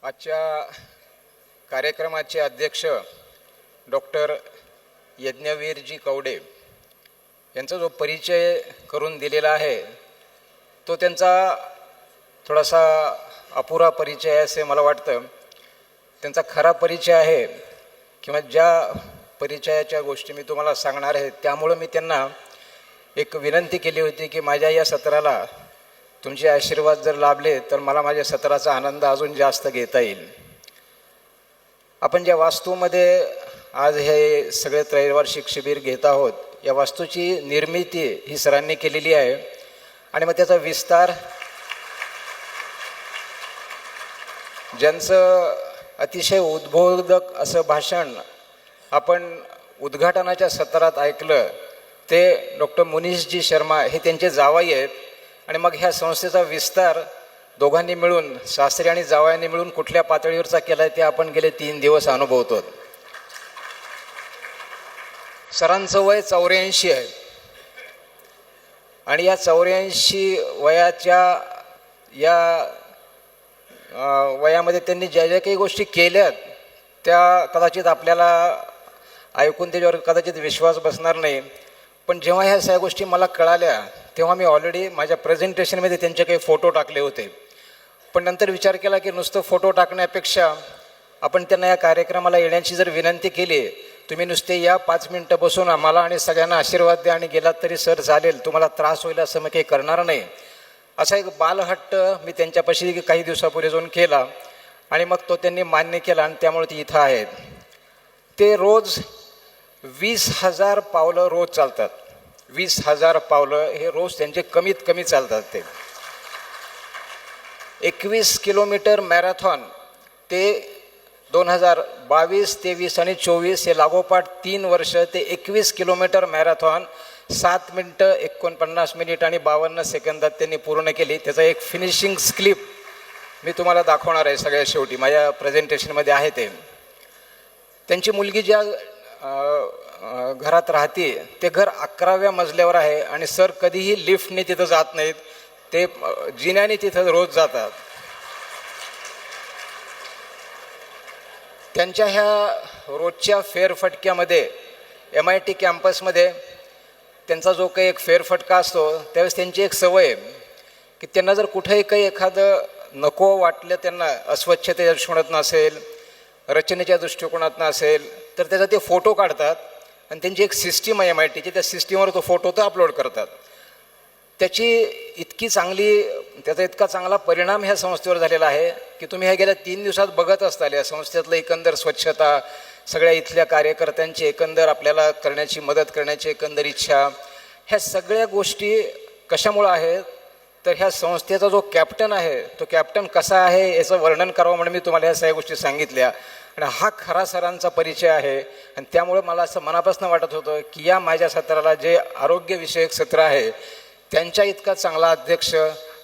आजच्या कार्यक्रमाचे अध्यक्ष डॉक्टर यज्ञवीरजी कवडे यांचा जो परिचय करून दिलेला आहे तो त्यांचा थोडासा अपुरा परिचय आहे असे मला वाटतं. त्यांचा खरा परिचय आहे किंवा ज्या परिचयाच्या गोष्टी मी तुम्हाला सांगणार आहे त्यामुळं मी त्यांना एक विनंती केली होती की माझ्या या सत्राला तुमचे आशीर्वाद जर लाभले तर मला माझ्या सत्राचा आनंद अजून जास्त घेता येईल. आपण ज्या वास्तूमध्ये आज हे सगळे त्रैवार्षिक शिबिर घेत आहोत या वास्तूची निर्मिती ही सरांनी केलेली आहे आणि मग त्याचा विस्तार ज्यांचं अतिशय उद्बोधक असं भाषण आपण उद्घाटनाच्या सत्रात ऐकलं ते डॉक्टर मुनीशजी शर्मा हे त्यांचे जावई आहेत. आणि मग ह्या संस्थेचा विस्तार दोघांनी मिळून सासरे आणि जावयांनी मिळून कुठल्या पातळीवरचा केला आहे ते आपण गेले 3 दिवस अनुभवतो. सरांचं वय 84 आहे आणि या 84 वयाच्या या वयामध्ये त्यांनी ज्या ज्या काही गोष्टी केल्यात त्या कदाचित आपल्याला ऐकून त्याच्यावर कदाचित विश्वास बसणार नाही. पण जेव्हा ह्या सगळ्या गोष्टी मला कळाल्या तेव्हा मी ऑलरेडी माझ्या प्रेझेंटेशनमध्ये त्यांचे काही फोटो टाकले होते. पण नंतर विचार केला की नुसतं फोटो टाकण्यापेक्षा आपण त्यांना या कार्यक्रमाला येण्याची जर विनंती केली, तुम्ही नुसते या 5 मिनटं बसून आम्हाला आणि सगळ्यांना आशीर्वाद द्या आणि गेलात तरी सर चालेल, तुम्हाला त्रास होईल असं मी काही करणार नाही, असा एक बालहट्ट मी त्यांच्यापाशी काही दिवसापूर्वी जाऊन केला आणि मग तो त्यांनी मान्य केला आणि त्यामुळे ते इथं आहेत. ते रोज 20,000 पावलं रोज चालतात. 20,000 पावलं हे रोज त्यांचे कमीत कमी चालतात. ते 21 किलोमीटर मॅरेथॉन ते 2022, 23 आणि 24 हे लागोपाठ 3 वर्ष ते 21 किलोमीटर मॅरेथॉन 7 मिनटं 49 मिनिट आणि 52 सेकंदात त्यांनी पूर्ण केली. त्याचा एक फिनिशिंग क्लिप मी तुम्हाला दाखवणार आहे सगळ्यात शेवटी, माझ्या प्रेझेंटेशनमध्ये आहे. ते त्यांची मुलगी ज्या घरात राहते ते घर 11व्या मजल्यावर आहे आणि सर कधीही लिफ्टने तिथं जात नाहीत, ते जिन्याने तिथं रोज जातात. त्यांच्या ह्या रोजच्या फेरफटक्यामध्ये MIT कॅम्पसमध्ये त्यांचा जो काही एक फेरफटका असतो त्यावेळेस त्यांची एक सवय आहे की त्यांना जर कुठेही काही एखादं नको वाटलं, त्यांना अस्वच्छतेच्या दृष्टिकोनातून असेल, रचनेच्या दृष्टिकोनातून असेल तर त्याचा ते फोटो काढतात आणि त्यांची एक सिस्टीम आहे MITची, त्या सिस्टीमवर तो फोटो तो अपलोड करतात. त्याचा इतका चांगला परिणाम ह्या संस्थेवर झालेला आहे की तुम्ही ह्या गेल्या 3 दिवसात बघत असताल या संस्थेतलं एकंदर स्वच्छता, सगळ्या इथल्या कार्यकर्त्यांची एकंदर आपल्याला करण्याची मदत करण्याची एकंदर इच्छा, ह्या सगळ्या गोष्टी कशामुळं आहेत तर ह्या संस्थेचा जो कॅप्टन आहे तो कॅप्टन कसा आहे याचं वर्णन करावं म्हणून मी तुम्हाला ह्या सगळ्या गोष्टी सांगितल्या. आणि हा खरा सरांचा परिचय आहे आणि त्यामुळे मला असं मनापासून वाटत होतं की या माझ्या सत्राला जे आरोग्यविषयक सत्र आहे त्यांच्या इतका चांगला अध्यक्ष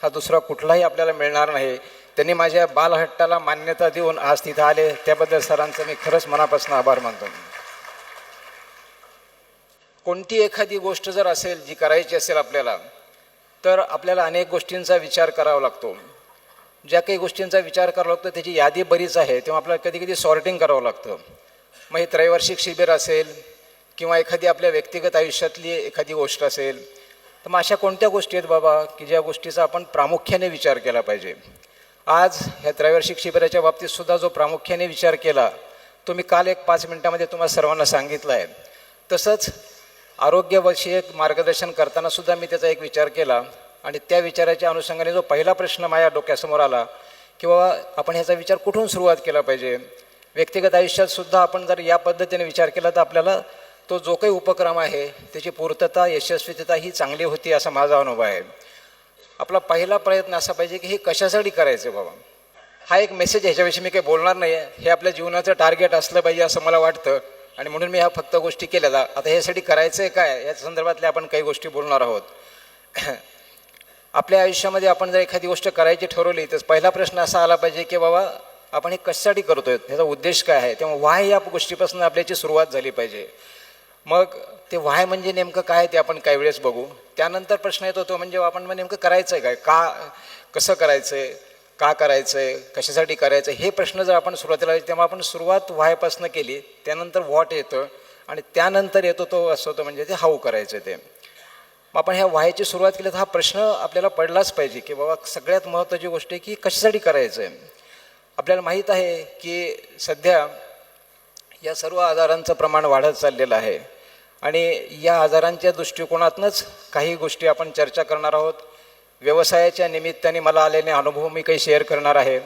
हा दुसरा कुठलाही आपल्याला मिळणार नाही. त्यांनी माझ्या बालहट्टाला मान्यता देऊन आज तिथं आले, त्याबद्दल सरांचं मी खरंच मनापासून आभार मानतो. कोणती एखादी गोष्ट जर असेल जी करायची असेल आपल्याला तर आपल्याला अनेक गोष्टींचा विचार करावा लागतो. ज्या काही गोष्टींचा विचार करावा लागतो त्याची यादी बरीच आहे, तेव्हा आपल्याला कधी कधी सॉर्टिंग करावं लागतं. मग हे त्रैवार्षिक शिबिर असेल किंवा एखादी आपल्या व्यक्तिगत आयुष्यातली एखादी गोष्ट असेल तर मग अशा कोणत्या गोष्टी आहेत बाबा की ज्या गोष्टीचा आपण प्रामुख्याने विचार केला पाहिजे. आज ह्या त्रैवार्षिक शिबिराच्या बाबतीत सुद्धा जो प्रामुख्याने विचार केला तो मी काल एक 5 मिनटामध्ये तुम्हाला सर्वांना सांगितला आहे. तसंच आरोग्यविषयक मार्गदर्शन करताना सुद्धा मी त्याचा एक विचार केला आणि त्या विचाराच्या अनुषंगाने जो पहिला प्रश्न माझ्या डोक्यासमोर आला की बाबा आपण ह्याचा विचार कुठून सुरुवात केला पाहिजे. व्यक्तिगत आयुष्यात सुद्धा आपण जर या पद्धतीने विचार केला तर आपल्याला तो जो काही उपक्रम आहे त्याची पूर्तता, यशस्वीता ही चांगली होती असा माझा अनुभव आहे. आपला पहिला प्रयत्न असा पाहिजे की हे कशासाठी करायचं बाबा. हा एक मेसेज, ह्याच्याविषयी मी काही बोलणार नाही आहे, हे आपल्या जीवनाचं टार्गेट असलं पाहिजे असं मला वाटतं आणि म्हणून मी ह्या फक्त गोष्टी केल्या. आता ह्यासाठी करायचं आहे काय या संदर्भातल्या आपण काही गोष्टी बोलणार आहोत. आपल्या आयुष्यामध्ये आपण जर एखादी गोष्ट करायची ठरवली तर पहिला प्रश्न असा आला पाहिजे की बाबा आपण हे कशासाठी करतोय, ह्याचा उद्देश काय आहे. तेव्हा व्हाय या गोष्टीपासून आपल्याची सुरुवात झाली पाहिजे. मग ते व्हाय म्हणजे नेमकं काय ते आपण काही वेळेस बघू. त्यानंतर प्रश्न येतो तो म्हणजे आपण नेमकं करायचं आहे काय, का, कसं करायचं आहे, का करायचं आहे, कशासाठी करायचं हे प्रश्न जर आपण सुरुवातीला तेव्हा आपण सुरुवात व्हायपासून केली, त्यानंतर व्हॉट येतं आणि त्यानंतर येतो तो असं होतं म्हणजे ते हाऊ करायचं ते. मग आपण ह्या व्हायची सुरुवात केली तर हा प्रश्न आपल्याला पडलाच पाहिजे की बाबा सगळ्यात महत्त्वाची गोष्ट आहे की कशासाठी करायचं आहे. आपल्याला माहीत आहे की सध्या या सर्व आजारांचं प्रमाण वाढत चाललेलं आहे आणि या आजारांच्या दृष्टिकोनातूनच काही गोष्टी आपण चर्चा करणार आहोत. व्यवसायाच्या निमित्ताने मला आलेले अनुभव मी काही शेअर करणार आहे.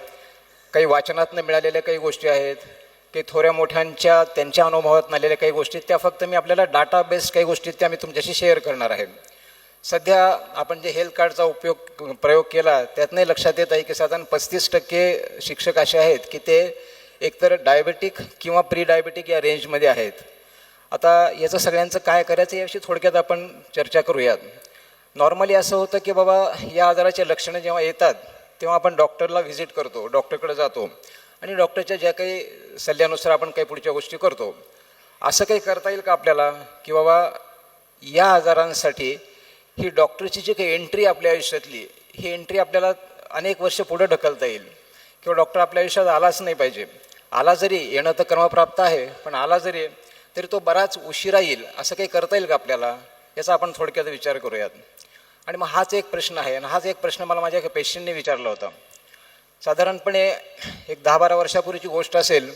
काही वाचनातून मिळालेल्या काही गोष्टी आहेत, काही थोड्या मोठ्यांच्या त्यांच्या अनुभवातून आलेल्या काही गोष्टी, त्या फक्त मी आपल्याला डाटा बेस्ड काही गोष्टी त्या मी तुमच्याशी शेअर करणार आहे. सध्या आपण जे हेल्थ कार्डचा प्रयोग केला त्यातनंही लक्षात येत आहे की साधारण 35% शिक्षक असे आहेत की ते एकतर डायबेटिक किंवा प्री डायबेटिक या रेंजमध्ये आहेत. आता याचं सगळ्यांचं काय करायचं याविषयी थोडक्यात आपण चर्चा करूयात. नॉर्मली असं होतं की बाबा या आजाराचे लक्षणं जेव्हा येतात तेव्हा आपण डॉक्टरला व्हिजिट करतो, डॉक्टरकडे जातो आणि डॉक्टरच्या ज्या काही सल्ल्यानुसार आपण काही पुढच्या गोष्टी करतो. असं काही करता येईल का आपल्याला की बाबा या आजारांसाठी ही डॉक्टरची जी काही एंट्री आपल्या आयुष्यातली, ही एंट्री आपल्याला अनेक वर्ष पुढे ढकलता येईल किंवा डॉक्टर आपल्या आयुष्यात आलाच नाही पाहिजे. आला जरी, येणं तर क्रमप्राप्त आहे, पण आला जरी तरी तो बराच उशिरा येईल, असं काही करता येईल का आपल्याला, याचा आपण थोडक्यात विचार करूयात. आणि मग हाच एक प्रश्न आहे आणि हाच एक प्रश्न मला माझ्या एका पेशंटने विचारला होता. साधारणपणे एक 10-12 वर्षापूर्वीची गोष्ट असेल.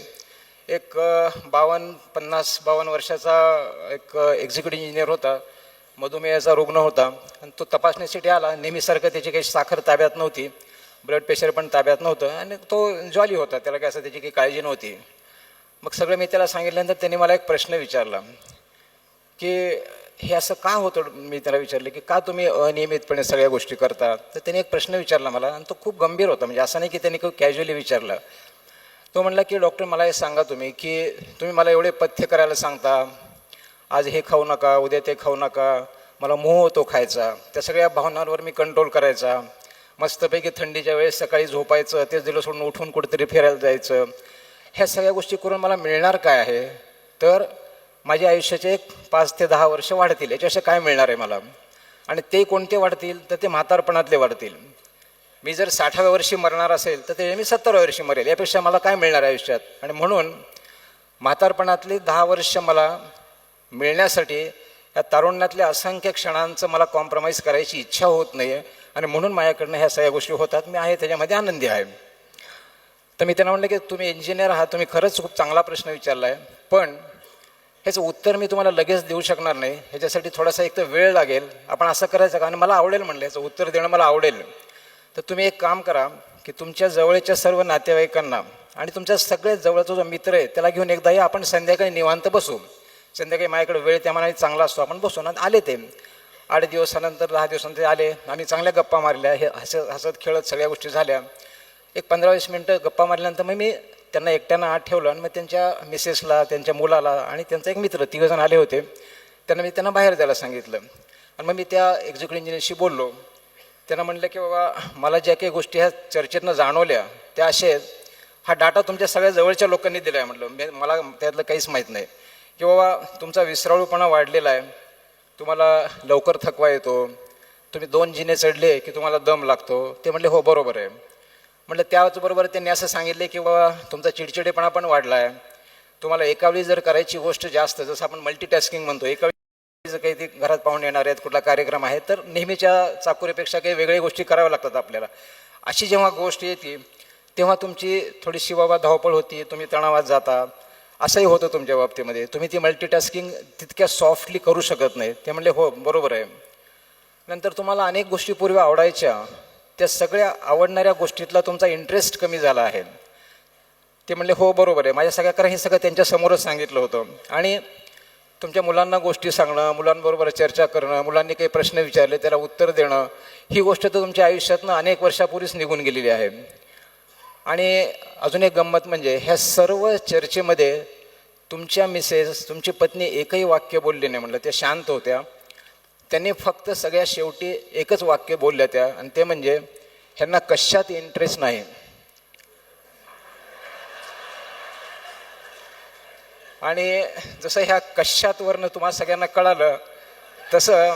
एक 52 वर्षाचा एक एक्झिक्युटिव्ह इंजिनियर होता, मधुमेहाचा रुग्ण होता आणि तो तपासणीसाठी आला. नेहमीसारखं त्याची काही साखर ताब्यात नव्हती, ब्लड प्रेशर पण ताब्यात नव्हतं आणि तो जॉली होता, त्याला काय असं त्याची काही काळजी नव्हती. मग सगळं मी त्याला सांगितल्यानंतर त्याने मला एक प्रश्न विचारला की हे असं का होतं. मी त्याला विचारलं की का तुम्ही अनियमितपणे सगळ्या गोष्टी करता. तर त्याने एक प्रश्न विचारला मला आणि तो खूप गंभीर होता, म्हणजे असं नाही की त्यांनी खूप कॅज्युअली विचारला. तो म्हणला की डॉक्टर मला हे सांगा तुम्ही की तुम्ही मला एवढे पथ्य करायला सांगता, आज हे खाऊ नका, उद्या ते खाऊ नका, मला मोह होतो खायचा, त्या सगळ्या भावनांवर मी कंट्रोल करायचा, मस्तपैकी थंडीच्या वेळेस सकाळी झोपायचं, तेच दिलं सोडून उठून कुठेतरी फिरायला जायचं, ह्या सगळ्या गोष्टी करून मला मिळणार काय आहे. तर माझ्या आयुष्याचे एक 5 ते 10 वर्ष वाढतील, याच्यापेक्षा काय मिळणार आहे मला. आणि ते कोणते वाढतील तर ते म्हातारपणातले वाढतील. मी जर 60व्या वर्षी मरणार असेल तर ते मी 70व्या वर्षी मरेल, यापेक्षा मला काय मिळणार आहे आयुष्यात. आणि म्हणून म्हातारपणातली 10 वर्ष मला मिळण्यासाठी या तारुण्यातल्या असंख्य क्षणांचं मला कॉम्प्रोमाइज करायची इच्छा होत नाही आहे आणि म्हणून माझ्याकडनं ह्या सगळ्या गोष्टी होतात. मी आहे त्याच्यामध्ये आनंदी आहे. तर मी त्यांना म्हटलं की तुम्ही इंजिनियर आहात, तुम्ही खरंच खूप चांगला प्रश्न विचारला आहे, पण ह्याचं उत्तर मी तुम्हाला लगेच देऊ शकणार नाही, ह्याच्यासाठी थोडासा एक तर वेळ लागेल. आपण असं करायचं का, आणि मला आवडेल म्हणलं, याचं उत्तर देणं मला आवडेल. तर तुम्ही एक काम करा की तुमच्या जवळच्या सर्व नातेवाईकांना आणि तुमच्या सगळ्यात जवळचा जो मित्र आहे त्याला घेऊन एकदा या, आपण संध्याकाळी निवांत बसू. संध्याकाळी माझ्याकडे वेळ त्या मनाने चांगला असतो, आपण बसू ना. आले ते 8 दिवसानंतर 10 दिवसानंतर आले. आम्ही चांगल्या गप्पा मारल्या, हे हसत खेळत सगळ्या गोष्टी झाल्या. एक 15-20 मिनटं गप्पा मारल्यानंतर मग मी त्यांना एकट्यानं आत ठेवलं आणि मग त्यांच्या मिसेसला, त्यांच्या मुलाला आणि त्यांचा एक मित्र, 3 जण आले होते, त्यांना बाहेर जायला सांगितलं. आणि मग मी त्या एक्झिक्युटिव्ह इंजिनियरशी बोललो. त्यांना म्हटलं की बाबा मला ज्या काही गोष्टी ह्या चर्चेतनं जाणवल्या त्या असे आहेत, हा डाटा तुमच्या सगळ्या जवळच्या लोकांनी दिला आहे. म्हटलं मला त्यातलं काहीच माहीत नाही की बाबा तुमचा विसराळूपणा वाढलेला आहे, तुम्हाला लवकर थकवा येतो, तुम्ही 2 जिने चढले की तुम्हाला दम लागतो. ते म्हटले हो बरोबर आहे. म्हटलं त्याचबरोबर त्यांनी असं सांगितले की बाबा तुमचा चिडचिडेपणा पण वाढला आहे, तुम्हाला एकावेळी जर करायची गोष्ट जास्त, जसं आपण मल्टीटास्किंग म्हणतो, एकावेळी जर काही घरात पाहुणे येणार आहेत, कुठला कार्यक्रम आहे, तर नेहमीच्या चाकोरीपेक्षा काही वेगळ्या गोष्टी कराव्या लागतात आपल्याला. अशी जेव्हा गोष्ट येते तेव्हा तुमची थोडीशी बाबा धावपळ होती, तुम्ही तणावात जाता. असंही होतं तुमच्या बाबतीमध्ये, तुम्ही ती मल्टीटास्किंग तितक्या सॉफ्टली करू शकत नाही. ते म्हणले हो बरोबर आहे. नंतर तुम्हाला अनेक गोष्टी पूर्वी आवडायच्या, त्या सगळ्या आवडणाऱ्या गोष्टीतला तुमचा इंटरेस्ट कमी झाला आहे. ते म्हणले हो बरोबर आहे. माझ्या सगळ्याकडे हे सगळं त्यांच्यासमोरच सांगितलं होतं. आणि तुमच्या मुलांना गोष्टी सांगणं, मुलांबरोबर चर्चा करणं, मुलांनी काही प्रश्न विचारले त्याला उत्तर देणं, ही गोष्ट तर तुमच्या आयुष्यातनं अनेक वर्षापूर्वीच निघून गेलेली आहे. आणि अजून एक गंमत म्हणजे ह्या सर्व चर्चेमध्ये तुमच्या मिसेस, तुमची पत्नी एकही वाक्य बोलले नाही. म्हटलं त्या शांत होत्या. त्यांनी फक्त सगळ्या शेवटी एकच वाक्य बोलल्या त्या, आणि ते म्हणजे ह्यांना कशात इंटरेस्ट नाही. आणि जसं ह्या कशातवरनं तुम्हाला सगळ्यांना कळालं तसं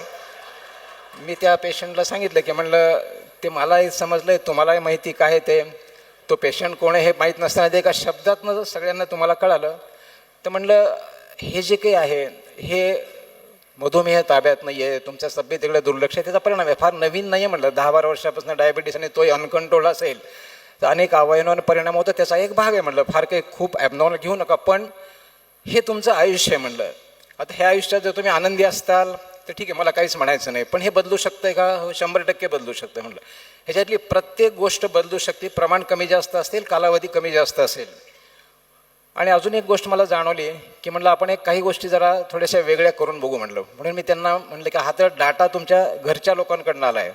मी त्या पेशंटला सांगितलं की म्हणलं ते मलाही समजलं आहे, तुम्हालाही माहिती काय आहे ते, तो पेशंट कोण आहे हे माहीत नसताना ते एका शब्दातनं सगळ्यांना तुम्हाला कळालं. तर म्हणलं हे जे काही आहे हे मधुमेह ताब्यात नाही आहे, तुमच्या तब्येतीकडे दुर्लक्ष आहे, त्याचा परिणाम आहे. फार नवीन नाही आहे म्हणलं, 10-12 वर्षापासून डायबिटीस आणि तोही अनकंट्रोल असेल तर अनेक अवयवांवर परिणाम होतो, त्याचा एक भाग आहे म्हणलं, फार काही खूप ॲबनॉर्मल घेऊ नका. पण हे तुमचं आयुष्य आहे म्हणलं. आता ह्या आयुष्यात जर तुम्ही आनंदी असताल तर ठीक आहे, मला काहीच म्हणायचं नाही, पण हे बदलू शकतं का? हो, 100% बदलू शकतं म्हणलं. ह्याच्यातली प्रत्येक गोष्ट बदलू शकते, प्रमाण कमी जास्त असेल, कालावधी कमी जास्त असेल. आणि अजून एक गोष्ट मला जाणवली की म्हणलं आपण एक काही गोष्टी जरा थोड्याशा वेगळ्या करून बघू म्हणलं. म्हणून मी त्यांना म्हणलं की हा तर डाटा तुमच्या घरच्या लोकांकडून आला आहे,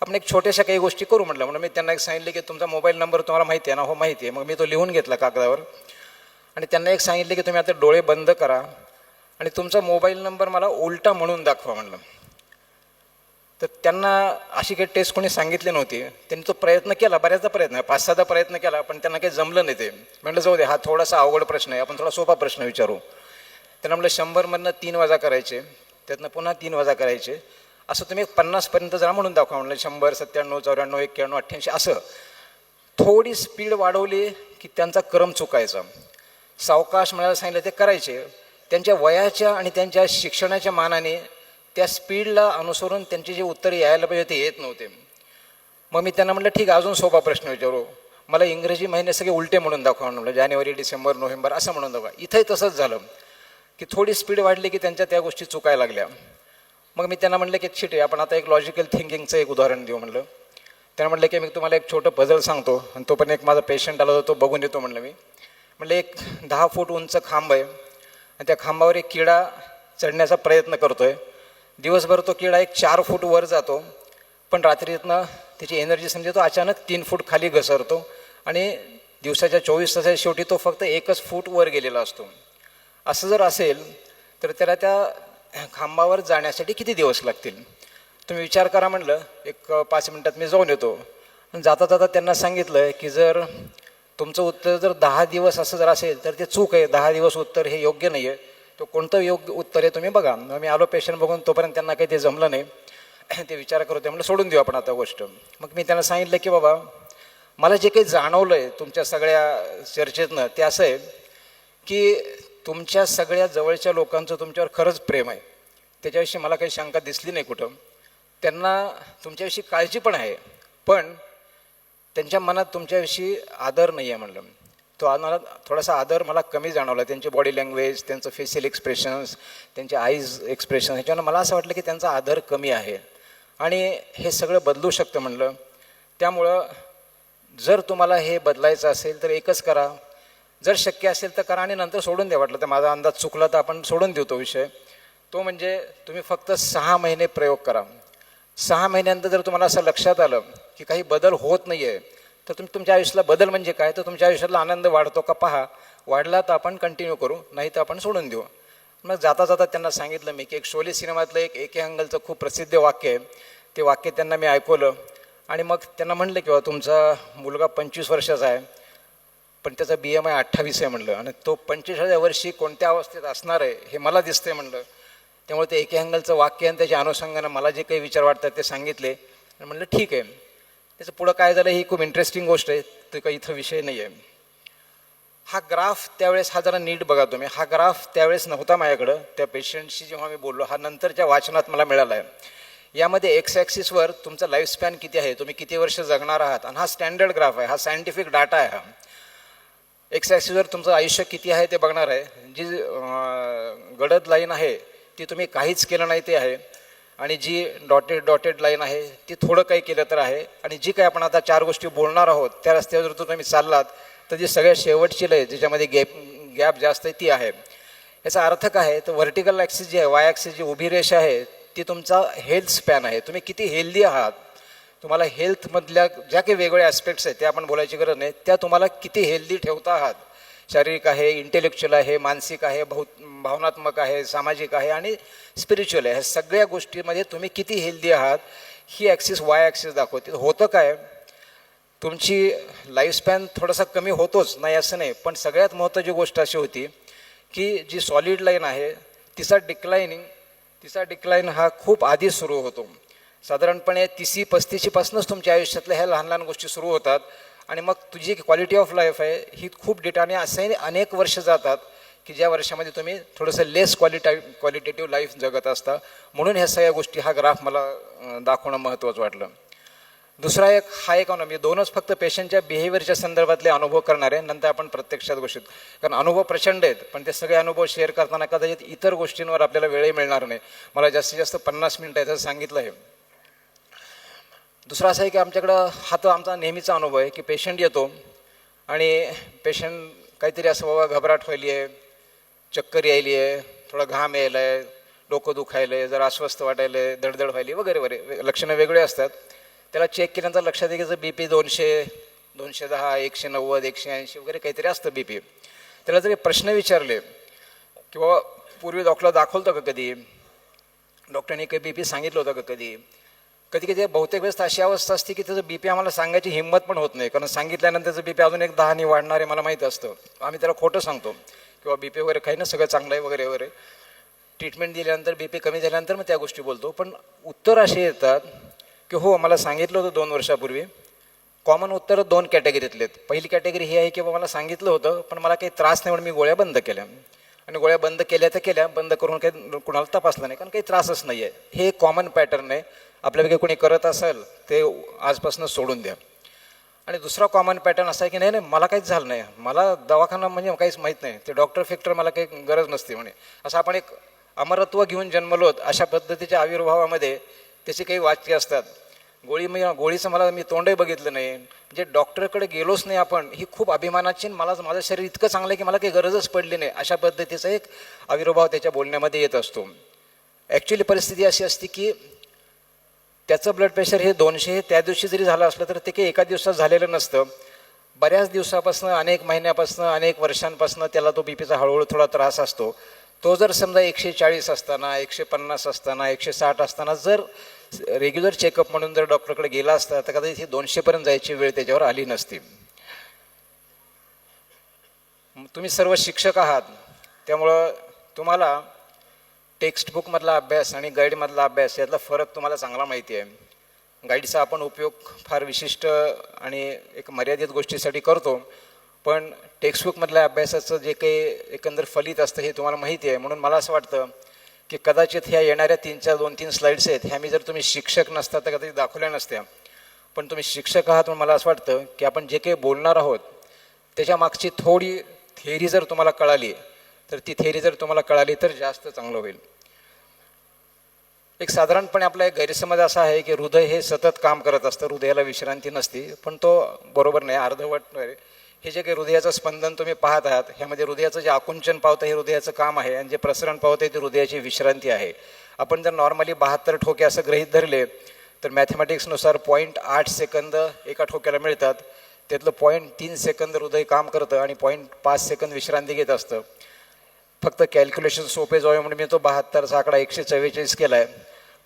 आपण एक छोट्याशा काही गोष्टी करू म्हटलं. म्हणून मी त्यांना एक सांगितले की तुमचा मोबाईल नंबर तुम्हाला माहिती आहे ना? हो माहिती आहे. मग मी तो लिहून घेतला कागदावर आणि त्यांना एक सांगितले की तुम्ही आता डोळे बंद करा आणि तुमचा मोबाईल नंबर मला उलटा म्हणून दाखवा म्हणलं. तर त्यांना अशी काही टेस्ट कोणी सांगितली नव्हती. त्यांनी तो प्रयत्न केला, बऱ्याचदा प्रयत्न, 5-6दा प्रयत्न केला, पण त्यांना काही जमलं नाही. ते म्हटलं जाऊ दे, हा थोडासा अवघड प्रश्न आहे, आपण थोडा सोपा प्रश्न विचारू. त्यांना म्हटलं 100मधनं 3 वजा करायचे, त्यातनं पुन्हा 3 वजा करायचे, असं तुम्ही 50पर्यंत जरा म्हणून दाखवा म्हणलं. 100, 97, 94, 91, 88 असं थोडी स्पीड वाढवली की त्यांचा क्रम चुकायचा. सावकाश म्हणायला सांगितलं ते करायचे. त्यांच्या वयाच्या आणि त्यांच्या शिक्षणाच्या मानाने त्या स्पीडला अनुसरून त्यांची जे उत्तर यायला पाहिजे ते येत नव्हते. मग मी त्यांना म्हटलं ठीक आहे, अजून सोपा प्रश्न विचारू, मला इंग्रजी महिने सगळे उलटे म्हणून दाखवा म्हणलं. जानेवारी, डिसेंबर, नोव्हेंबर असं म्हणून दाखवा. इथंही तसंच झालं की थोडी स्पीड वाढली की त्यांच्या त्या गोष्टी चुकायला लागल्या. मग मी त्यांना म्हटलं की ठीक आहे, आपण आता एक लॉजिकल थिंकिंगचं एक उदाहरण देऊ म्हणलं. त्यांना म्हटलं की मी तुम्हाला एक छोटं पझल सांगतो आणि तो पण एक माझा पेशंट आला होता, तो बघून येतो म्हणलं. मी म्हटलं एक 10 फूट उंच खांब आहे आणि त्या खांबावर एक किडा चढण्याचा प्रयत्न करतो आहे. दिवसभर तो किडा एक 4 फूट वर जातो, पण रात्रीतनं त्याची एनर्जी समजे तो अचानक 3 फूट खाली घसरतो आणि दिवसाच्या 24 तासाच्या शेवटी तो फक्त 1 फूट वर गेलेला असतो. असं जर असेल तर त्याला त्या खांबावर जाण्यासाठी किती दिवस लागतील? तुम्ही विचार करा म्हणलं. एक 5 मिनटात मी जाऊन येतो. जाता जाता त्यांना सांगितलं की जर तुमचं उत्तर जर 10 दिवस असं जर असेल तर ते चूक आहे. 10 दिवस उत्तर हे योग्य नाही आहे. तो कोणतं योग्य उत्तर आहे तुम्ही बघा. मी आलो पेशंट बघून, तोपर्यंत त्यांना काही ते जमलं नाही. ते विचार करत होते, म्हणलं सोडून देऊ आपण आता गोष्ट. मग मी त्यांना सांगितलं की बाबा मला जे काही जाणवलं आहे तुमच्या सगळ्या चर्चेतनं ते असं आहे की तुमच्या सगळ्या जवळच्या लोकांचं तुमच्यावर खरंच प्रेम आहे, त्याच्याविषयी मला काही शंका दिसली नाही कुठं. त्यांना तुमच्याविषयी काळजी पण आहे, पण त्यांच्या मनात तुमच्याविषयी आदर नाही आहे म्हणलं. तो मला थोडासा आदर मला कमी जाणवला. त्यांची बॉडी लँग्वेज, त्यांचं फेशियल एक्सप्रेशन्स, त्यांचे आईज एक्सप्रेशन, ह्याच्यानं मला असं वाटलं की त्यांचा आदर कमी आहे आणि हे सगळं बदलू शकतं म्हणलं. त्यामुळं जर तुम्हाला हे बदलायचं असेल तर एकच करा, जर शक्य असेल तर करा आणि नंतर सोडून द्या. वाटलं तर माझा अंदाज चुकला तर आपण सोडून देऊ तो विषय. तो म्हणजे तुम्ही फक्त 6 महिने प्रयोग करा. 6 महिन्यानंतर जर तुम्हाला असं लक्षात आलं की काही बदल होत नाही आहे तर तुम्ही तुमच्या आयुष्याला बदल म्हणजे काय, तर तुमच्या आयुष्यातला आनंद वाढतो का पहा. वाढला तर आपण कंटिन्यू करू, नाही तर आपण सोडून देऊ. मग जाता जाता त्यांना सांगितलं मी की एक शोले सिनेमातलं एक ए के हंगलचं खूप प्रसिद्ध वाक्य आहे, ते वाक्य त्यांना मी ऐकवलं आणि मग त्यांना म्हणलं की तुमचा मुलगा 25 वर्षाचा आहे पण त्याचा BMI 28 आहे म्हणलं आणि तो 25व्या वर्षी कोणत्या अवस्थेत असणार आहे हे मला दिसतंय म्हणलं. त्यामुळे ते ए के हंगलचं वाक्य आणि त्याच्या अनुषंगानं मला जे काही विचार वाटतात ते सांगितले आणि म्हणलं ठीक आहे. त्याचं पुढं काय झालं ही खूप इंटरेस्टिंग गोष्ट आहे, ते काही इथं विषय नाही आहे. हा ग्राफ त्यावेळेस, हा जरा नीट बघा तुम्ही, हा ग्राफ त्यावेळेस नव्हता माझ्याकडं. त्या पेशंटशी जेव्हा मी बोललो, हा नंतरच्या वाचनात मला मिळाला आहे. यामध्ये एक्स ॲक्सिसवर तुमचं लाईफ स्पॅन किती आहे, तुम्ही किती वर्ष जगणार आहात, आणि हा स्टँडर्ड ग्राफ आहे, हा सायंटिफिक डाटा आहे. हा एक्स ॲक्सिसवर तुमचं आयुष्य किती आहे ते बघणार आहे. जी गडद लाईन आहे ती तुम्ही काहीच केलं नाही ते आहे आणि जी डॉटेड लाईन आहे ती थोडं काही केलं तर आहे. आणि जी काही आपण आता 4 गोष्टी बोलणार आहोत त्या रस्त्यावर जर तुम्ही चाललात तर जी सगळ्यात शेवटची लय ज्याच्यामध्ये गॅप जास्त आहे ती आहे. याचा अर्थ काय आहे तर व्हर्टिकल ॲक्सिस जी आहे, वाय ॲक्सिस जी उभी रेषा आहे ती तुमचा हेल्थ स्पॅन आहे. तुम्ही किती हेल्दी आहात, तुम्हाला हेल्थमधल्या ज्या काही वेगवेगळ्या ॲस्पेक्ट्स आहेत त्या आपण बोलायची गरज नाही, त्या तुम्हाला किती हेल्दी ठेवता आहात. शारीरिक आहे, इंटेलेक्च्युअल आहे, मानसिक आहे, भावनात्मक आहे, सामाजिक आहे आणि स्पिरिच्युअल आहे. ह्या सगळ्या गोष्टींमध्ये तुम्ही किती हेल्दी आहात ही ॲक्सिस वाय ॲक्सिस दाखवते. होतं काय, तुमची लाईफस्पॅन थोडासा कमी होतोच नाही असं नाही, पण सगळ्यात महत्त्वाची गोष्ट अशी होती की जी सॉलिड लाईन आहे तिचा डिक्लाईन हा खूप आधी सुरू होतो. साधारणपणे 30-35 पासूनच तुमच्या आयुष्यातल्या ह्या लहान लहान गोष्टी सुरू होतात आणि मग तुझी क्वालिटी ऑफ लाईफ आहे ही खूप डेटाने असे अनेक वर्ष जातात की ज्या वर्षामध्ये तुम्ही थोडंसं लेस क्वालिटेटिव्ह लाईफ जगत असता. म्हणून ह्या सगळ्या गोष्टी हा ग्राफ मला दाखवणं महत्त्वाचं वाटलं. दुसरा एक मी दोनच फक्त पेशंटच्या बिहेवियरच्या संदर्भातले अनुभव करणार आहे, नंतर आपण प्रत्यक्षात गोष्टीत, कारण अनुभव प्रचंड आहेत पण ते सगळे अनुभव शेअर करताना कदाचित इतर गोष्टींवर आपल्याला वेळही मिळणार नाही. मला जास्तीत जास्त 50 मिनिटं याचं सांगितलं आहे. दुसरा असं आहे की आमच्याकडं हा तो आमचा नेहमीचा अनुभव आहे की पेशंट येतो आणि पेशंट काहीतरी असं बाबा घबराट व्हायली आहे, चक्कर यायली आहे, थोडा घाम यायला आहे, डोकं दुखायलं आहे, जरा अस्वस्थ वाटायला आहे, धडधड व्हायली वगैरे वगैरे लक्षणं वेगळे असतात. त्याला चेक केल्यानंतर लक्षात येईल की BP 200, 210, 190, 180 वगैरे काहीतरी असतं BP. त्याला जरी प्रश्न विचारले की बाबा पूर्वी डॉक्टरला दाखवलं का कधी, डॉक्टरने काही BP सांगितलं होतं का कधी, कधी कधी बहुतेक वेळेस अशी अवस्था असते की त्याचं BP आम्हाला सांगायची हिंमत पण होत नाही, कारण सांगितल्यानंतर त्याचं BP अजून एक 10 वाढणार आहे मला माहीत असतं. आम्ही त्याला खोटं सांगतो किंवा BP वगैरे काही ना सगळं चांगलं आहे वगैरे वगैरे. ट्रीटमेंट दिल्यानंतर BP कमी झाल्यानंतर मग त्या गोष्टी बोलतो. पण उत्तर असे येतात की हो मला सांगितलं होतं 2 वर्षापूर्वी. कॉमन उत्तर 2 कॅटेगरीतले आहेत. पहिली कॅटेगरी ही आहे की बाबा मला सांगितलं होतं पण मला काही त्रास नाही म्हणून मी गोळ्या बंद केल्या, आणि गोळ्या बंद केल्या तर केल्या, बंद करून काही कुणाला तपासलं नाही कारण काही त्रासच नाही आहे. हे कॉमन पॅटर्न आहे. आपल्यापैकी कोणी करत असेल ते आजपासून सोडून द्या. आणि दुसरा कॉमन पॅटर्न असा आहे की नाही नाही मला काहीच झालं नाही, मला दवाखाना म्हणजे काहीच माहीत नाही, ते डॉक्टर फेक्टर मला काही गरज नसते म्हणे. असं आपण एक अमरत्व घेऊन जन्मलोत अशा पद्धतीच्या आविर्भावामध्ये त्याचे काही वाक्य असतात. गोळीचं मी तोंडही बघितलं नाही, म्हणजे डॉक्टरकडे गेलोच नाही आपण, ही खूप अभिमानाची, माझं शरीर इतकं चांगलं आहे की मला काही गरजच पडली नाही, अशा पद्धतीचा एक आविर्भाव त्याच्या बोलण्यामध्ये येत असतो. ॲक्च्युली परिस्थिती अशी असते की त्याचं ब्लड प्रेशर हे 200 हे त्या दिवशी जरी झालं असलं तर ते काही एका दिवसात झालेलं नसतं. बऱ्याच दिवसापासून, अनेक महिन्यापासून, अनेक वर्षांपासून त्याला तो BPचा हळूहळू थोडा त्रास असतो. तो जर समजा 140 असताना, 150 असताना, 160 असताना जर रेग्युलर चेकअप म्हणून जर डॉक्टरकडे गेला असता तर कदाचित ही 200पर्यंत जायची वेळ त्याच्यावर आली नसती. तुम्ही सर्व शिक्षक आहात त्यामुळं तुम्हाला टेक्स्टबुकमधला अभ्यास आणि गाईडमधला अभ्यास यातला फरक तुम्हाला चांगला माहिती आहे. गाईडचा आपण उपयोग फार विशिष्ट आणि एक मर्यादित गोष्टीसाठी करतो, पण टेक्स्टबुकमधल्या अभ्यासाचं जे काही एकंदर फलित असतं हे तुम्हाला माहिती आहे. म्हणून मला असं वाटतं की कदाचित ह्या येणाऱ्या 2-3 स्लाईड्स आहेत ह्या मी जर तुम्ही शिक्षक नसता तर कदाचित दाखवल्या नसत्या, पण तुम्ही शिक्षक आहात म्हणून मला असं वाटतं की आपण जे काही बोलणार आहोत त्याच्या मागची थोडी थेअरी जर तुम्हाला कळाली तर जास्त चांगलं होईल. एक साधारणपणे आपला एक गैरसमज असा आहे की हृदय हे सतत काम करत असतं, हृदयाला विश्रांती नसते, पण तो बरोबर नाही, अर्धवट. हे जे काही हृदयाचं स्पंदन तुम्ही पाहत आहात ह्यामध्ये हृदयाचं जे आकुंचन पावतं हे हृदयाचं काम आहे आणि जे प्रसरण पावतं ते हृदयाची विश्रांती आहे. आपण जर नॉर्मली 72 ठोके असं गृहीत धरले तर मॅथमॅटिक्सनुसार 0.8 सेकंद एका ठोक्याला मिळतात. त्यातलं 0.3 सेकंद हृदय काम करतं आणि 0.5 सेकंद विश्रांती घेत असतं. फक्त कॅल्क्युलेशन सोपे जावे म्हणून मी तो 72चा आकडा 144 केला आहे.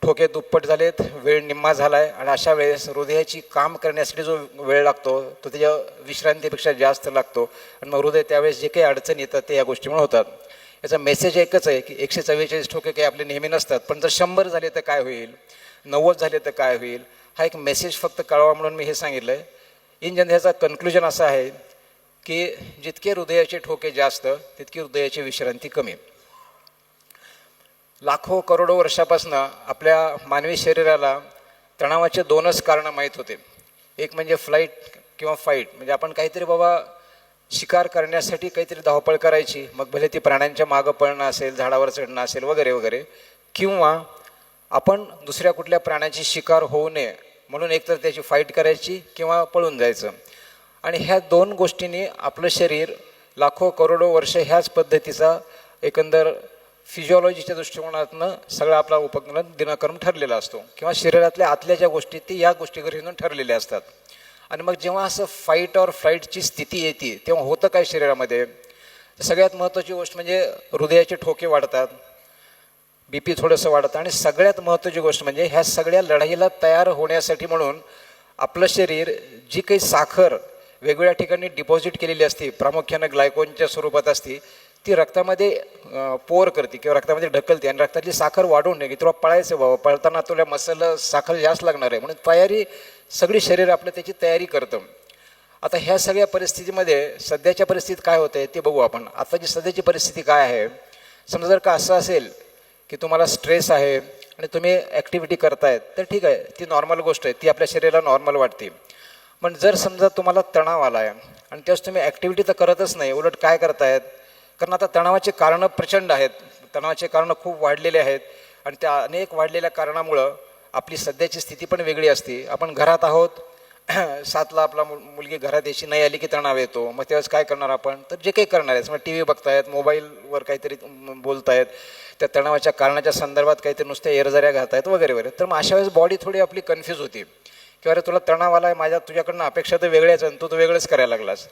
ठोके दुप्पट झालेत, वेळ निम्मा झाला आहे, आणि अशा वेळेस हृदयाची काम करण्यासाठी जो वेळ लागतो तो त्याच्या विश्रांतीपेक्षा जास्त लागतो आणि मग हृदय त्यावेळेस जे काही अडचण येतात ते या गोष्टीमुळे होतात. याचा मेसेज एकच आहे की 144 ठोके काही आपले नेहमी नसतात, पण जर 100 झाले तर काय होईल, 90 झाले तर काय होईल, हा एक मेसेज फक्त कळवा म्हणून मी हे सांगितलं आहे. इन जनरल ह्याचा कन्क्लुजन असं आहे की जितके हृदयाचे ठोके जास्त तितकी हृदयाची विश्रांती कमी. लाखो करोडो वर्षापासून आपल्या मानवी शरीराला तणावाचे 2च कारणं माहीत होते. एक म्हणजे फ्लाईट किंवा फाईट, म्हणजे आपण काहीतरी बाबा शिकार करण्यासाठी काहीतरी धावपळ करायची, मग भले ती प्राण्यांच्या मागं पळणं असेल, झाडावर चढणं असेल वगैरे वगैरे, किंवा आपण दुसऱ्या कुठल्या प्राण्याची शिकार होऊ नये म्हणून एकतर त्याची फाईट करायची किंवा पळून जायचं. आणि ह्या 2 गोष्टींनी आपलं शरीर लाखो करोडो वर्ष ह्याच पद्धतीचा एकंदर फिजिओलॉजीच्या दृष्टिकोनातनं सगळा आपला दिनक्रम ठरलेला असतो, किंवा शरीरातल्या आतल्या ज्या गोष्टी ती या गोष्टी घेऊन ठरलेल्या असतात. आणि मग जेव्हा असं फाईट और फ्लाईटची स्थिती येते तेव्हा होतं काय शरीरामध्ये, सगळ्यात महत्त्वाची गोष्ट म्हणजे हृदयाचे ठोके वाढतात, BP थोडंसं वाढतं, आणि सगळ्यात महत्त्वाची गोष्ट म्हणजे ह्या सगळ्या लढाईला तयार होण्यासाठी म्हणून आपलं शरीर जी काही साखर वेगवेगळ्या ठिकाणी डिपॉझिट केलेली असते, प्रामुख्यानं ग्लायकोनच्या स्वरूपात असते, ती रक्तामध्ये पोर करते किंवा रक्तामध्ये ढकलते आणि रक्तातली साखर वाढवून नये की तुला पळायचं बाबा, पळताना तुला मसल साखर जास्त लागणार आहे, म्हणून तयारी सगळी शरीर आपलं त्याची तयारी करतं. आता ह्या सगळ्या परिस्थितीमध्ये सध्याच्या परिस्थितीत काय होतं आहे ते बघू आपण. आताची सध्याची परिस्थिती काय आहे, समजा जर का असं असेल की तुम्हाला स्ट्रेस आहे आणि तुम्ही ॲक्टिव्हिटी करतायत तर ठीक आहे, ती नॉर्मल गोष्ट आहे, ती आपल्या शरीराला नॉर्मल वाटते. पण जर समजा तुम्हाला तणाव आला आहे आणि त्यावेळेस तुम्ही ॲक्टिव्हिटी तर करतच नाही, उलट काय करतायत, कारण आता तणावाचे कारणं प्रचंड आहेत, तणावाचे कारणं खूप वाढलेले आहेत आणि त्या अनेक वाढलेल्या कारणामुळं आपली सध्याची स्थिती पण वेगळी असते. आपण घरात आहोत, 7ला आपला मुलगी घरात यायची नाही आली की तणाव येतो. मग त्यावेळेस काय करणार आपण, तर जे काही करणार आहे, समजा टी व्ही बघतायत, मोबाईलवर काहीतरी बोलतायत, त्या तणावाच्या कारणाच्या संदर्भात काहीतरी नुसत्या एरजऱ्या घालतायत वगैरे वगैरे. तर मग अशा वेळेस बॉडी थोडी आपली कन्फ्यूज होती की अरे तुला तणाव आला आहे, तुझ्याकडनं अपेक्षा तर वेगळ्याच आणि तू तर वेगळंच करायला लागलास.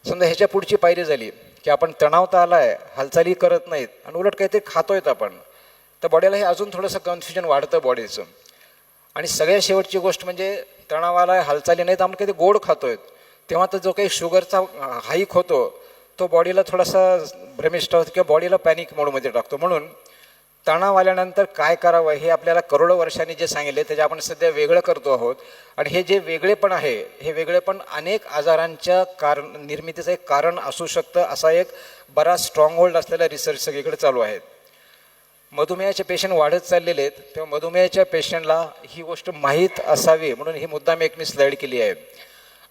समजा ह्याच्या पुढची पायरी झाली की आपण तणाव तर आला आहे, हालचाली करत नाहीत आणि उलट काहीतरी खातोयत आपण, तर बॉडीला हे अजून थोडंसं कन्फ्युजन वाढतं बॉडीचं. आणि सगळ्यात शेवटची गोष्ट म्हणजे तणावाला हालचाली नाहीत, आपण काही गोड खातोय, तेव्हा तर जो काही शुगरचा हाईक होतो तो बॉडीला थोडासा भ्रमिष्ट होतो किंवा बॉडीला पॅनिक मोडमध्ये टाकतो. म्हणून तणाव आल्यानंतर काय करावं हे आपल्याला करोडो वर्षांनी जे सांगितले त्याचे आपण सध्या वेगळं करतो आहोत. आणि हे जे वेगळेपण आहे, हे वेगळेपण अनेक आजारांच्या निर्मितीचं एक कारण असू शकतं, असा एक बराच स्ट्रॉंग होल्ड असलेला रिसर्च सगळीकडे चालू आहे. मधुमेहाचे पेशंट वाढत चाललेले आहेत, तेव्हा मधुमेहाच्या पेशंटला ही गोष्ट माहीत असावी म्हणून ही मुद्दाम एक मी स्लाईड केली आहे.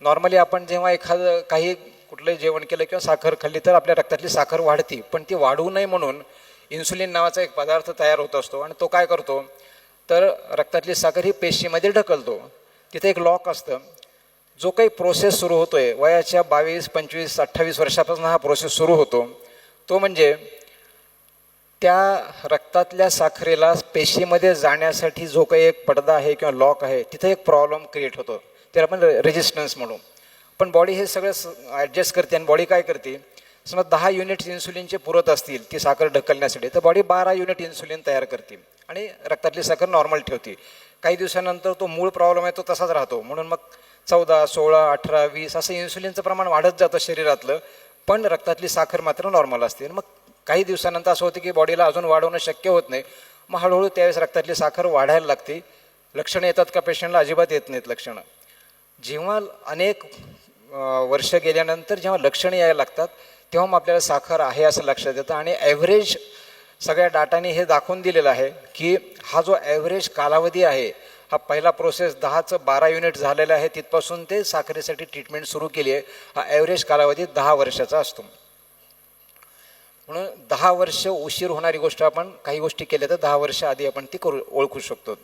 नॉर्मली आपण जेव्हा एखादं काही कुठलंही जेवण केलं किंवा साखर खाल्ली तर आपल्या रक्तातली साखर वाढती, पण ती वाढू नये म्हणून इन्सुलिन नावाचा एक पदार्थ तयार होत असतो आणि तो काय करतो तर रक्तातली साखर ही पेशीमध्ये ढकलतो. तिथे एक लॉक असतं. जो काही प्रोसेस सुरू होतो आहे वयाच्या 22, 25, 28 वर्षापासून हा प्रोसेस सुरू होतो, तो म्हणजे त्या रक्तातल्या साखरेला पेशीमध्ये जाण्यासाठी जो काही एक पडदा आहे किंवा लॉक आहे तिथे एक प्रॉब्लेम क्रिएट होतो, त्याला आपण रेजिस्टन्स म्हणू. पण बॉडी हे सगळं ॲडजस्ट करते आणि बॉडी काय करते, समजा 10 युनिट्स इन्सुलिनचे पुरत असतील ती साखर ढकलण्यासाठी, तर बॉडी 12 युनिट इन्सुलिन तयार करते आणि रक्तातली साखर नॉर्मल ठेवते. काही दिवसानंतर तो मूळ प्रॉब्लेम आहे तो तसाच राहतो, म्हणून मग 14, 16, 18, 20 असं इन्सुलिनचं प्रमाण वाढत जातं शरीरातलं, पण रक्तातली साखर मात्र नॉर्मल असते. मग काही दिवसानंतर असं होतं की बॉडीला अजून वाढवणं शक्य होत नाही, मग हळूहळू त्यावेळेस रक्तातली साखर वाढायला लागते. लक्षणं येतात का पेशंटला, अजिबात येत नाहीत लक्षणं. जेव्हा अनेक वर्ष गेल्यानंतर जेव्हा लक्षणं यायला लागतात तेव्हा मग आपल्याला साखर आहे असं लक्षात येतं. आणि ॲव्हरेज सगळ्या डाटाने हे दाखवून दिलेलं आहे की हा जो ॲव्हरेज कालावधी आहे, हा पहिला प्रोसेस 10चं 12 युनिट झालेला आहे, तिथपासून ते साखरेसाठी ट्रीटमेंट सुरू केली आहे, हा ॲव्हरेज कालावधी 10 वर्षाचा असतो. म्हणून 10 वर्ष उशीर होणारी गोष्ट आपण काही गोष्टी केल्या तर 10 वर्ष आधी आपण ती ओळखू शकतो.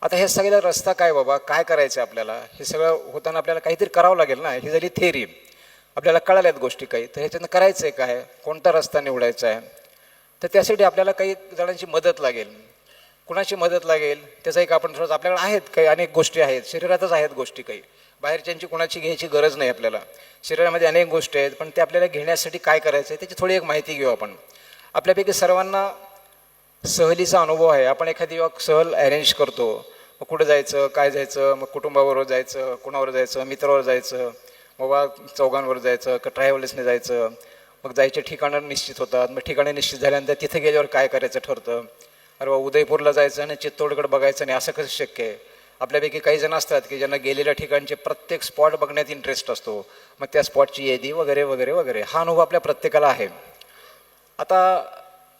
आता हे सगळ्याला रस्ता काय बाबा, काय करायचं आपल्याला, हे सगळं होताना आपल्याला काहीतरी करावं लागेल ना. ही झाली थेअरी, आपल्याला कळाल्यात गोष्टी काही, तर ह्याच्यानं करायचं आहे काय, कोणता रस्ता निवडायचा आहे. तर त्यासाठी आपल्याला काही जणांची मदत लागेल. कुणाची मदत लागेल त्याचा एक आपण थोडंसं, आपल्याकडे आहेत काही अनेक गोष्टी आहेत, शरीरातच आहेत गोष्टी काही, बाहेरच्यांची कुणाची घ्यायची गरज नाही आपल्याला. शरीरामध्ये अनेक गोष्टी आहेत, पण ते आपल्याला घेण्यासाठी काय करायचं आहे त्याची थोडी एक माहिती घेऊ आपण. आपल्यापैकी सर्वांना सहलीचा अनुभव आहे. आपण एखादी सहल अरेंज करतो, मग कुठं जायचं, काय जायचं, मग कुटुंबाबरोबर जायचं, कुणावर जायचं, मित्रावर जायचं, बाबा चौघांवर जायचं का ट्रॅव्हल्सने जायचं. मग जायचे ठिकाणं निश्चित होतात, मग ठिकाणे निश्चित झाल्यानंतर तिथे गेल्यावर काय करायचं ठरतं. अरे बाबा उदयपूरला जायचं आणि चित्तोडगड बघायचं नाही असं कसं शक्य आहे. आपल्यापैकी काही जण असतात की ज्यांना गेलेल्या ठिकाणचे प्रत्येक स्पॉट बघण्यात इंटरेस्ट असतो, मग त्या स्पॉटची यादी वगैरे वगैरे वगैरे. हा अनुभव आपल्या प्रत्येकाला आहे. आता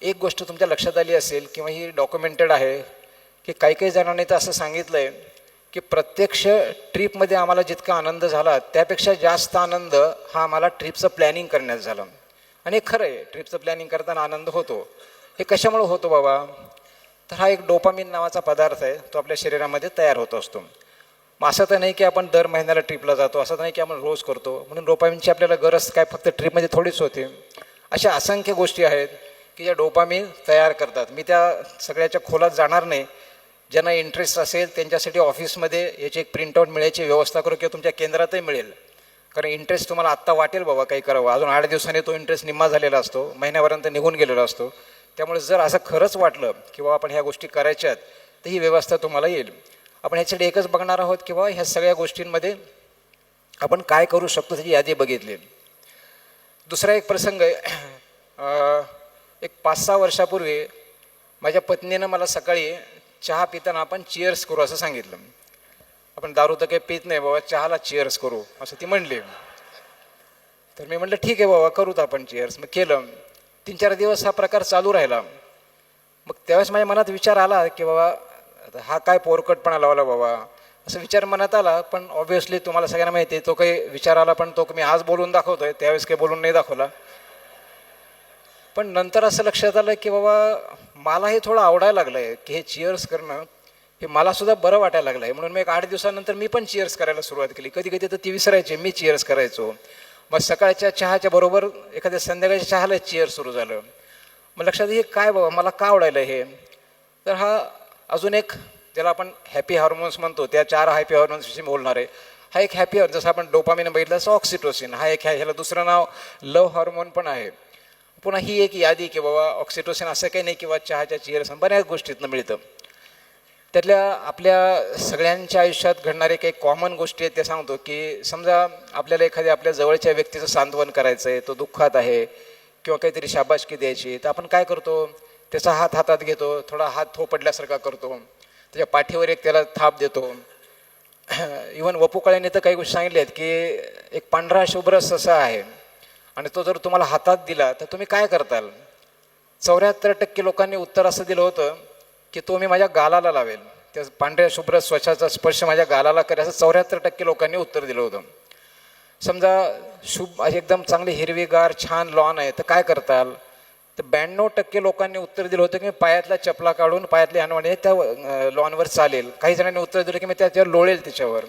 एक गोष्ट तुमच्या लक्षात आली असेल किंवा ही डॉक्युमेंटेड आहे की काही काही जणांनी तर असं सांगितलं आहे की प्रत्यक्ष ट्रीपमध्ये आम्हाला जितका आनंद झाला त्यापेक्षा जास्त आनंद हा आम्हाला ट्रिपचं प्लॅनिंग करण्यात झाला. आणि हे खरं आहे, ट्रिपचं प्लॅनिंग करताना आनंद होतो. हे कशामुळे होतो बाबा, तर हा एक डोपामिन नावाचा पदार्थ आहे, तो आपल्या शरीरामध्ये तयार होत असतो. मग असं तर नाही की आपण दर महिन्याला ट्रिपला जातो, असं तर नाही की आपण रोज करतो, म्हणून डोपामिनची आपल्याला गरज काय फक्त ट्रिपमध्ये थोडीच होते. अशा असंख्य गोष्टी आहेत की ज्या डोपामिन तयार करतात. मी त्या सगळ्याच्या खोलात जाणार नाही. ज्यांना इंटरेस्ट असेल त्यांच्यासाठी ऑफिसमध्ये याची एक प्रिंटआउट मिळायची व्यवस्था करू किंवा तुमच्या केंद्रातही मिळेल. कारण इंटरेस्ट तुम्हाला आत्ता वाटेल बाबा काही करावं, अजून 8 दिवसांनी तो इंटरेस्ट निम्मा झालेला असतो, महिन्यापर्यंत निघून गेलेला असतो. त्यामुळे जर असं खरंच वाटलं की बाबा आपण ह्या गोष्टी करायच्यात तर ही व्यवस्था तुम्हाला येईल. आपण ह्याच्यासाठी एकच बघणार आहोत की बाबा ह्या सगळ्या गोष्टींमध्ये आपण काय करू शकतो त्याची यादी बघितली. दुसरा एक प्रसंग आहे, एक 5-6 वर्षापूर्वी माझ्या पत्नीनं मला सकाळी चहा पिताना आपण चिअर्स करू असं सांगितलं. आपण दारू तर काही पित नाही बाबा, चहाला चिअर्स करू असं ती म्हणली. तर मी म्हटलं ठीक आहे बाबा, करूत आपण चिअर्स. मग केलं. 3-4 दिवस हा प्रकार चालू राहिला. मग त्यावेळेस माझ्या मनात विचार आला की बाबा हा काय पोरकटपणा लावला बाबा, असं विचार मनात आला. पण ऑब्व्हियसली तुम्हाला सगळ्यांना माहिती आहे तो काही विचार आला, पण तो मी आज बोलून दाखवतोय, त्यावेळेस काही बोलून नाही दाखवला. पण नंतर असं लक्षात आलं की बाबा मला हे थोडं आवडायला लागलं आहे की हे चिअर्स करणं हे मलासुद्धा बरं वाटायला लागलं आहे. म्हणून मी एक 8 दिवसानंतर मी पण चिअर्स करायला सुरुवात केली. कधी कधी तर ती विसरायची, मी चिअर्स करायचो. मग सकाळच्या चहाच्या बरोबर एखाद्या संध्याकाळच्या चहाला चिअर्स सुरू झालं. मग लक्षात हे काय बाबा मला का आवडायलं हे. तर हा अजून एक ज्याला आपण हॅपी हार्मोन्स म्हणतो, त्या 4 हॅपी हार्मोन्सविषयी बोलणार आहे. हा एक हॅपी जसं आपण डोपामिन बघितलं तसं ऑक्सिटोसिन हा एक आहे. ह्याला दुसरं नाव लव्ह हार्मोन पण आहे. पुन्हा ही एक यादी की बाबा ऑक्सिटोसिन असं काही नाही किंवा चहाच्या चिअर्स बऱ्याच गोष्टीतनं मिळतं. त्यातल्या आपल्या सगळ्यांच्या आयुष्यात घडणारे काही कॉमन गोष्टी आहेत त्या सांगतो. की समजा आपल्याला एखाद्या आपल्या जवळच्या व्यक्तीचं सांत्वन करायचं आहे, तो दुःखात आहे किंवा काहीतरी शाबासकी द्यायची, तर आपण काय करतो, त्याचा हात हातात घेतो, थोडा हात थोपडल्यासारखा करतो, त्याच्या पाठीवर एक त्याला थाप देतो. इव्हन वपू काळेने तर काही गोष्टी सांगितल्या आहेत की एक पांढरा शुभ्र ससा आहे आणि तो जर तुम्हाला हातात दिला तर तुम्ही काय करताल. 74% लोकांनी उत्तर असं दिलं होतं की तो मी माझ्या गालाला लावेल, त्या पांढऱ्या शुभ्र स्वच्छाचा स्पर्श माझ्या गालाला करेल, असं 74% लोकांनी उत्तर दिलं होतं. समजा एकदम चांगली हिरवीगार छान लॉन आहे तर काय करताल. तर 92% लोकांनी उत्तर दिलं होतं की मी पायातल्या चपला काढून पायातली अनवाणी त्या लॉनवर चालेल. काही जणांनी उत्तर दिलं की मी त्याच्यावर लोळेल त्याच्यावर.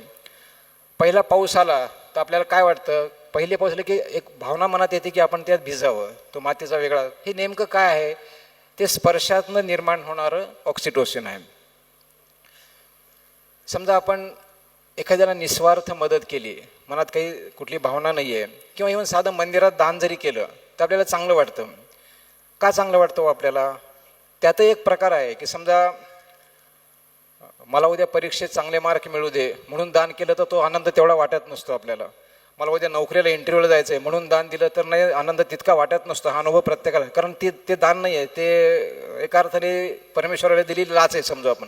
पहिला पाऊस आला तर आपल्याला काय वाटतं, पहिले पाऊस आले की एक भावना मनात येते की आपण त्यात भिजावं, तो मातीचा वेगळा. हे नेमकं काय आहे, ते स्पर्शातनं निर्माण होणारं ऑक्सिटोसिन आहे. समजा आपण एखाद्याला निस्वार्थ मदत केली, मनात काही कुठली भावना नाही आहे, किंवा इव्हन साधं मंदिरात दान जरी केलं तर आपल्याला चांगलं वाटतं. का चांगलं वाटतं आपल्याला, त्यातही एक प्रकार आहे की समजा मला उद्या परीक्षेत चांगले मार्क मिळू दे म्हणून दान केलं तर तो आनंद तेवढा वाटत नसतो आपल्याला. मला उद्या नोकरीला इंटरव्ह्यूला जायचं आहे म्हणून दान दिलं तर नाही आनंद तितका वाटत नसतो. हा अनुभव प्रत्येकाला, कारण ते दान नाही आहे, ते एका अर्थाने परमेश्वराला दिलेली लाच आहे समजू आपण,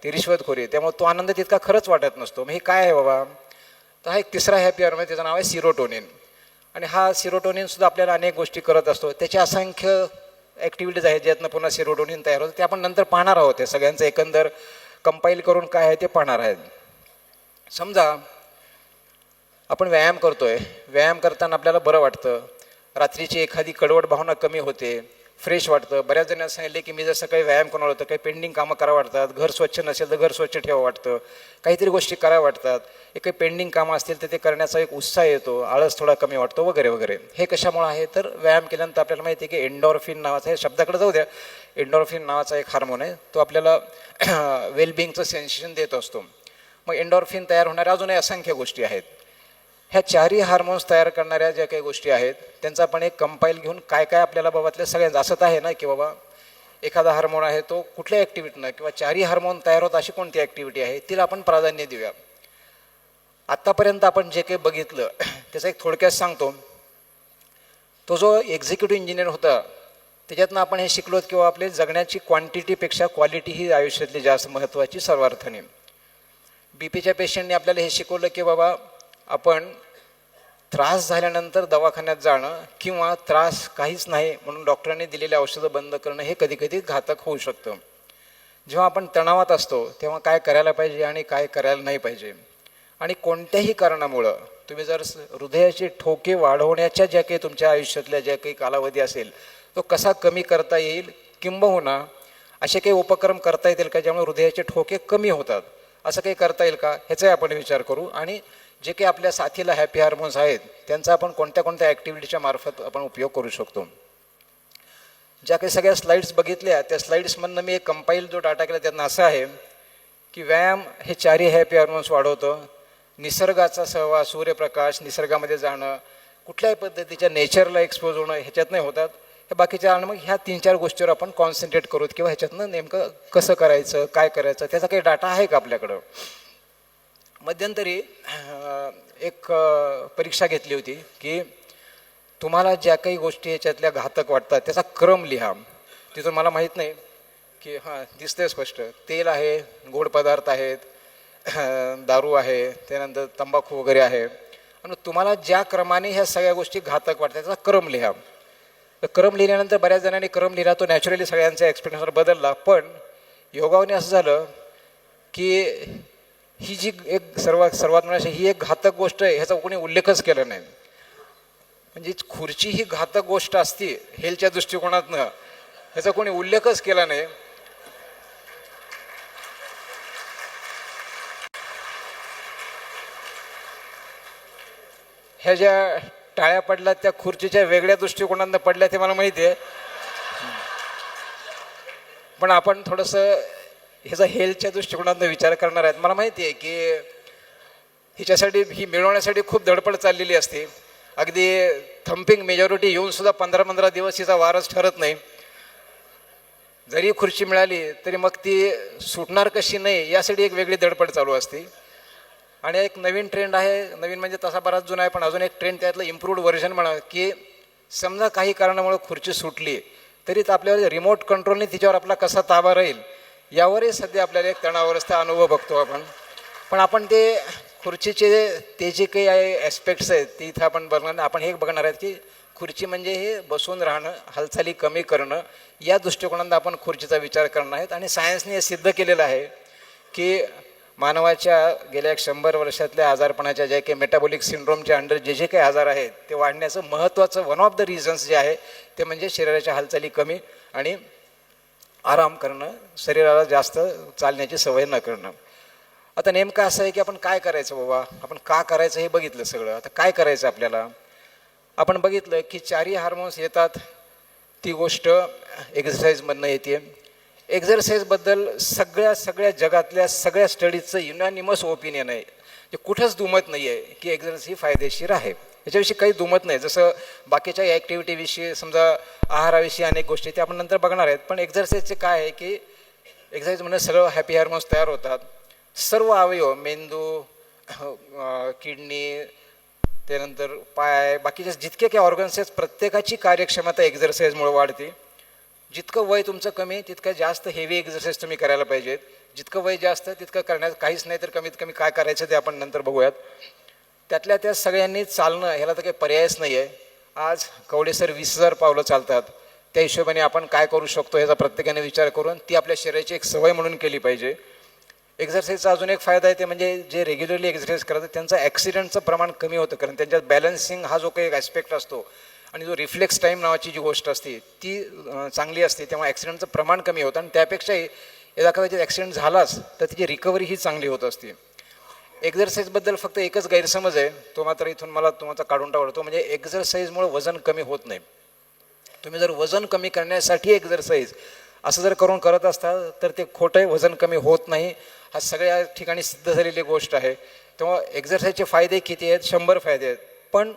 ती रिश्वतखोरी आहे, त्यामुळे तो आनंद तितका खरंच वाटत नसतो. मग हे काय आहे बाबा, तर हा एक तिसरा हॅपी हार्मोन, त्याचं नाव आहे सिरोटोनिन. आणि हा सिरोटोनिनसुद्धा आपल्याला अनेक गोष्टी करत असतो. त्याचे असंख्य ॲक्टिव्हिटीज आहेत ज्यातनं पुन्हा सिरोटोनिन तयार होतं, ते आपण नंतर पाहणार आहोत. ते सगळ्यांचं एकंदर कंपाईल करून काय आहे ते पाहणार आहेत. समजा आपण व्यायाम करतोय, व्यायाम करताना आपल्याला बरं वाटतं, रात्रीची एखादी कडवट भावना कमी होते, फ्रेश वाटतं. बऱ्याच जणांना सांगितले की मी जर सकाळी व्यायाम करणार होतं, काही पेंडिंग कामं करावं वाटतात, घर स्वच्छ नसेल तर घर स्वच्छ ठेवावं वाटतं, काहीतरी गोष्टी कराव्या वाटतात, एक काही पेंडिंग कामं असतील तर ते करण्याचा एक उत्साह येतो, आळस थोडा कमी वाटतो वगैरे वगैरे. हे कशामुळे आहे, तर व्यायाम केल्यानंतर आपल्याला माहिती आहे की एंडॉर्फिन नावाचा, हे शब्दाकडे जाऊ द्या, एंडॉर्फिन नावाचा एक हार्मोन आहे, तो आपल्याला वेलबिंगचं सेन्सेशन देत असतो. मग एंडॉर्फिन तयार होणाऱ्या अजूनही असंख्य गोष्टी आहेत. ह्या 4ही हार्मोन्स तयार करणाऱ्या ज्या काही गोष्टी आहेत त्यांचा आपण एक कंपाईल घेऊन काय काय आपल्याला बाबातल्या सगळ्यांचं असं तर आहे ना की बाबा एखादा हार्मोन आहे तो कुठल्या ॲक्टिव्हिटीनं किंवा 4ही हार्मोन तयार होत अशी कोणती ॲक्टिव्हिटी आहे तिला आपण प्राधान्य देऊया. आत्तापर्यंत आपण जे काही बघितलं त्याचा एक थोडक्यात सांगतो. तो जो एक्झिक्युटिव्ह इंजिनियर होता त्याच्यातनं आपण हे शिकलोत किंवा आपले जगण्याची क्वांटिटीपेक्षा क्वालिटी ही आयुष्यातली जास्त महत्त्वाची सर्वार्थाने. बीपीच्या पेशंटने आपल्याला हे शिकवलं की बाबा आपण त्रास झाल्यानंतर दवाखान्यात जाणं किंवा त्रास काहीच नाही म्हणून डॉक्टरांनी दिलेली औषधं बंद करणं हे कधी कधी घातक होऊ शकतं. जेव्हा आपण तणावात असतो तेव्हा काय करायला पाहिजे आणि काय करायला नाही पाहिजे, आणि कोणत्याही कारणामुळं तुम्ही जर हृदयाचे ठोके वाढवण्याच्या ज्या काही तुमच्या आयुष्यातल्या ज्या काही कालावधी असेल तो कसा कमी करता येईल, किंबहुना असे काही उपक्रम करता येतील का ज्यामुळे हृदयाचे ठोके कमी होतात, असं काही करता येईल का, ह्याचाही आपण विचार करू. आणि जे काही आपल्या साथीला हॅपी हार्मोन्स आहेत त्यांचा आपण कोणत्या कोणत्या ॲक्टिव्हिटीच्या मार्फत आपण उपयोग करू शकतो. ज्या काही सगळ्या स्लाईड्स बघितल्या त्या स्लाईड्समधनं मी एक कंपाईल जो डाटा केला त्यातनं असं आहे की व्यायाम हे 4ही हॅपी हार्मोन्स वाढवतं. निसर्गाचा सहवास, सूर्यप्रकाश, निसर्गामध्ये जाणं, कुठल्याही पद्धतीच्या नेचरला एक्सपोज होणं ह्याच्यात नाही होतात. हे बाकीच्या आणि मग ह्या 3-4 गोष्टीवर आपण कॉन्सन्ट्रेट करूत किंवा ह्याच्यातनं नेमकं कसं करायचं, काय करायचं, त्याचा काही डाटा आहे का आपल्याकडं. मध्यंतरी एक परीक्षा घेतली होती की तुम्हाला ज्या काही गोष्टी याच्यातल्या घातक वाटतात त्याचा क्रम लिहा. तिथून मला माहीत नाही की हां दिसतंय स्पष्ट, तेल आहे, गोड पदार्थ आहेत, दारू आहे, त्यानंतर तंबाखू वगैरे आहे, आणि तुम्हाला ज्या क्रमाने ह्या सगळ्या गोष्टी घातक वाटतात त्याचा क्रम लिहा. तर क्रम लिहिल्यानंतर बऱ्याच जणांनी क्रम लिहिला, तो नॅचरली सगळ्यांचा एक्सपिरियन्सवर बदलला. पण योगाने असं झालं की ही जी एक सर्वात म्हणजे ही एक घातक गोष्ट आहे ह्याचा कोणी उल्लेखच केला नाही. म्हणजे खुर्ची ही घातक गोष्ट असती हेल्थच्या दृष्टिकोनातनं ह्याचा कोणी उल्लेखच केला नाही. ह्या ज्या टाळ्या पडल्या त्या खुर्चीच्या वेगळ्या दृष्टिकोनातनं पडल्या ते मला माहिती आहे, पण आपण थोडंसं ह्याचा हेल्थच्या दृष्टिकोनातनं विचार करणार आहेत. मला माहिती आहे की हिच्यासाठी ही मिळवण्यासाठी खूप धडपड चाललेली असते. अगदी थम्पिंग मेजॉरिटी येऊन सुद्धा 15-15 दिवस हिचा वारच ठरत नाही. जरी खुर्ची मिळाली तरी मग ती सुटणार कशी नाही यासाठी एक वेगळी धडपड चालू असते. आणि एक नवीन ट्रेंड आहे, नवीन म्हणजे तसा बराच जुना आहे, पण अजून एक ट्रेंड त्यातलं इम्प्रूव्ड व्हर्जन म्हणा, की समजा काही कारणामुळे खुर्ची सुटली तरी आपल्याला रिमोट कंट्रोलने तिच्यावर आपला कसा ताबा राहील यावरही सध्या आपल्याला एक तणावग्रस्त अनुभव बघतो आपण. पण आपण ते खुर्चीचे ते जे काही आहे ॲस्पेक्ट्स आहेत ते इथं आपण बघणार. आपण हे बघणार आहेत की खुर्ची म्हणजे हे बसून राहणं, हालचाली कमी करणं, या दृष्टिकोनात आपण खुर्चीचा विचार करणार आहेत. आणि सायन्सने हे सिद्ध केलेलं आहे की मानवाच्या गेल्या 100 वर्षातल्या आजारपणाच्या जे काही मेटाबॉलिक सिंड्रोमच्या अंडर जे काही आजार आहेत ते वाढण्याचं महत्त्वाचं वन ऑफ द रिझन्स जे आहे ते म्हणजे शरीराच्या हालचाली कमी आणि आराम करणं, शरीराला जास्त चालण्याची सवय न करणं. आता नेमकं असं आहे की आपण काय करायचं बाबा, आपण का करायचं हे बघितलं सगळं. आता काय करायचं आपल्याला, आपण बघितलं की 4 हार्मोन्स येतात, ती गोष्ट एक्झरसाईजमधनं येते. एक्झरसाईजबद्दल सगळ्या जगातल्या सगळ्या स्टडीजचं युनॅनिमस ओपिनियन आहे, जे कुठंच दुमत नाही आहे की एक्झरसाईज ही फायदेशीर आहे. याच्याविषयी काही दुमत नाही. जसं बाकीच्या ॲक्टिव्हिटीविषयी, समजा आहाराविषयी अनेक गोष्टी ते आपण नंतर बघणार आहेत, पण एक्झरसाईजचे काय आहे की एक्झरसाईजमध्ये सगळं हॅपी हार्मोन्स तयार होतात. सर्व अवयव, मेंदू, किडनी, त्यानंतर पाय, बाकीचे जितके काही ऑर्गन्स आहेत प्रत्येकाची कार्यक्षमता एक्झरसाईजमुळे वाढते. जितकं वय तुमचं कमी तितकं जास्त हेवी एक्झरसाईज तुम्ही करायला पाहिजेत. जितकं वय जास्त तितकं करण्यात काहीच नाही, तर कमीत कमी काय करायचं ते आपण नंतर बघूयात. त्यातल्या त्या सगळ्यांनी चालणं ह्याला तर काही पर्यायच नाही आहे. आज कवडे सर 20,000 पावलं चालतात. त्या हिशोबाने आपण काय करू शकतो ह्याचा प्रत्येकाने विचार करून ती आपल्या शरीराची एक सवय म्हणून केली पाहिजे. एक्झरसाईजचा अजून एक फायदा आहे ते म्हणजे जे रेग्युलरली एक्झरसाईज करतात त्यांचं ॲक्सिडेंटचं प्रमाण कमी होतं, कारण त्यांच्यात बॅलन्सिंग हा जो काही एक ॲस्पेक्ट असतो आणि जो रिफ्लेक्स टाईम नावाची जी गोष्ट असते ती चांगली असते, तेव्हा ॲक्सिडेंटचं प्रमाण कमी होतं. आणि त्यापेक्षाही एका कदाचित ॲक्सिडेंट झालाच तर त्याची रिकव्हरी ही चांगली होत असते. एक्झरसाईजबद्दल फक्त एकच गैरसमज आहे, तो मात्र इथून मला तुमचा काढून टाकतो, म्हणजे एक्झरसाईजमुळे वजन कमी होत नाही. तुम्ही जर वजन कमी करण्यासाठी एक्झरसाईज असं जर करत असताल तर ते खोटं आहे, वजन कमी होत नाही. हा सगळ्या ठिकाणी सिद्ध झालेली गोष्ट आहे. तेव्हा एक्झरसाईजचे फायदे किती आहेत? 100 फायदे आहेत. पण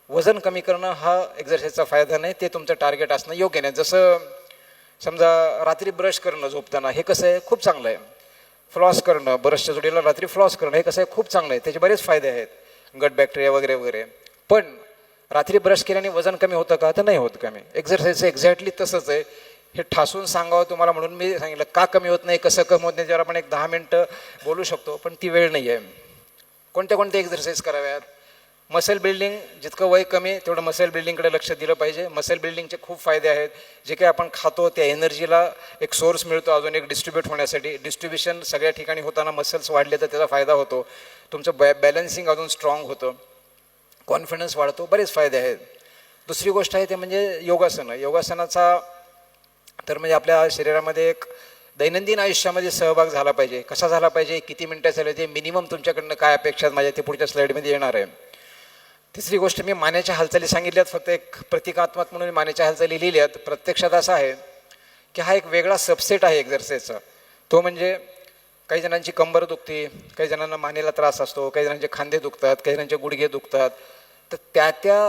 वजन कमी करणं हा एक्झरसाईजचा फायदा नाही, ते तुमचं टार्गेट असणं योग्य नाही. जसं समजा रात्री ब्रश करणं झोपताना, हे कसं आहे, खूप चांगलं आहे. फ्लॉस करणं, ब्रशच्या जोडीला रात्री फ्लॉस करणं, हे कसं आहे, खूप चांगलं आहे. त्याचे बरेच फायदे आहेत, गट बॅक्टेरिया वगैरे वगैरे. पण रात्री ब्रश केल्याने वजन कमी होतं का? तर नाही होत कमी. एक्झरसाईजचं एक्झॅक्टली तसंच आहे. हे ठासून सांगावं तुम्हाला म्हणून मी सांगितलं. का कमी होत नाही, कसं कमी होत नाही, त्यावर आपण एक 10 मिनटं बोलू शकतो, पण ती वेळ नाही आहे. कोणत्या एक्झरसाईज कराव्यात? मसल बिल्डिंग, जितकं वय कमी तेवढं मसल बिल्डिंगकडे लक्ष दिलं पाहिजे. मसल बिल्डिंगचे खूप फायदे आहेत. जे काही आपण खातो त्या एनर्जीला एक सोर्स मिळतो अजून एक डिस्ट्रीब्यूट होण्यासाठी. डिस्ट्रीब्युशन सगळ्या ठिकाणी होताना मसल्स वाढले तर त्याचा फायदा होतो. तुमचं बॅलन्सिंग अजून स्ट्रॉंग होतं, कॉन्फिडन्स वाढतो, बरेच फायदे आहेत. दुसरी गोष्ट आहे ते म्हणजे योगासनं. योगासनाचा तर म्हणजे आपल्या शरीरामध्ये एक दैनंदिन आयुष्यामध्ये सहभाग झाला पाहिजे. कसा झाला पाहिजे, किती मिनटं झाले, ते मिनिमम तुमच्याकडनं काय अपेक्षा आहेत माझ्या ते पुढच्या स्लाईडमध्ये येणार आहे. तिसरी गोष्ट, मी मानेच्या हालचाली सांगितल्यात, फक्त एक प्रतिकात्मक म्हणून मानेच्या हालचाली लिहिल्यात. प्रत्यक्षात असा आहे की हा एक वेगळा सबसेट आहे एक्झरसाईजचा. तो म्हणजे काही जणांची कंबर दुखते, काही जणांना मानेला त्रास असतो, काही जणांचे खांदे दुखतात, काही जणांचे गुडघे दुखतात. तर त्या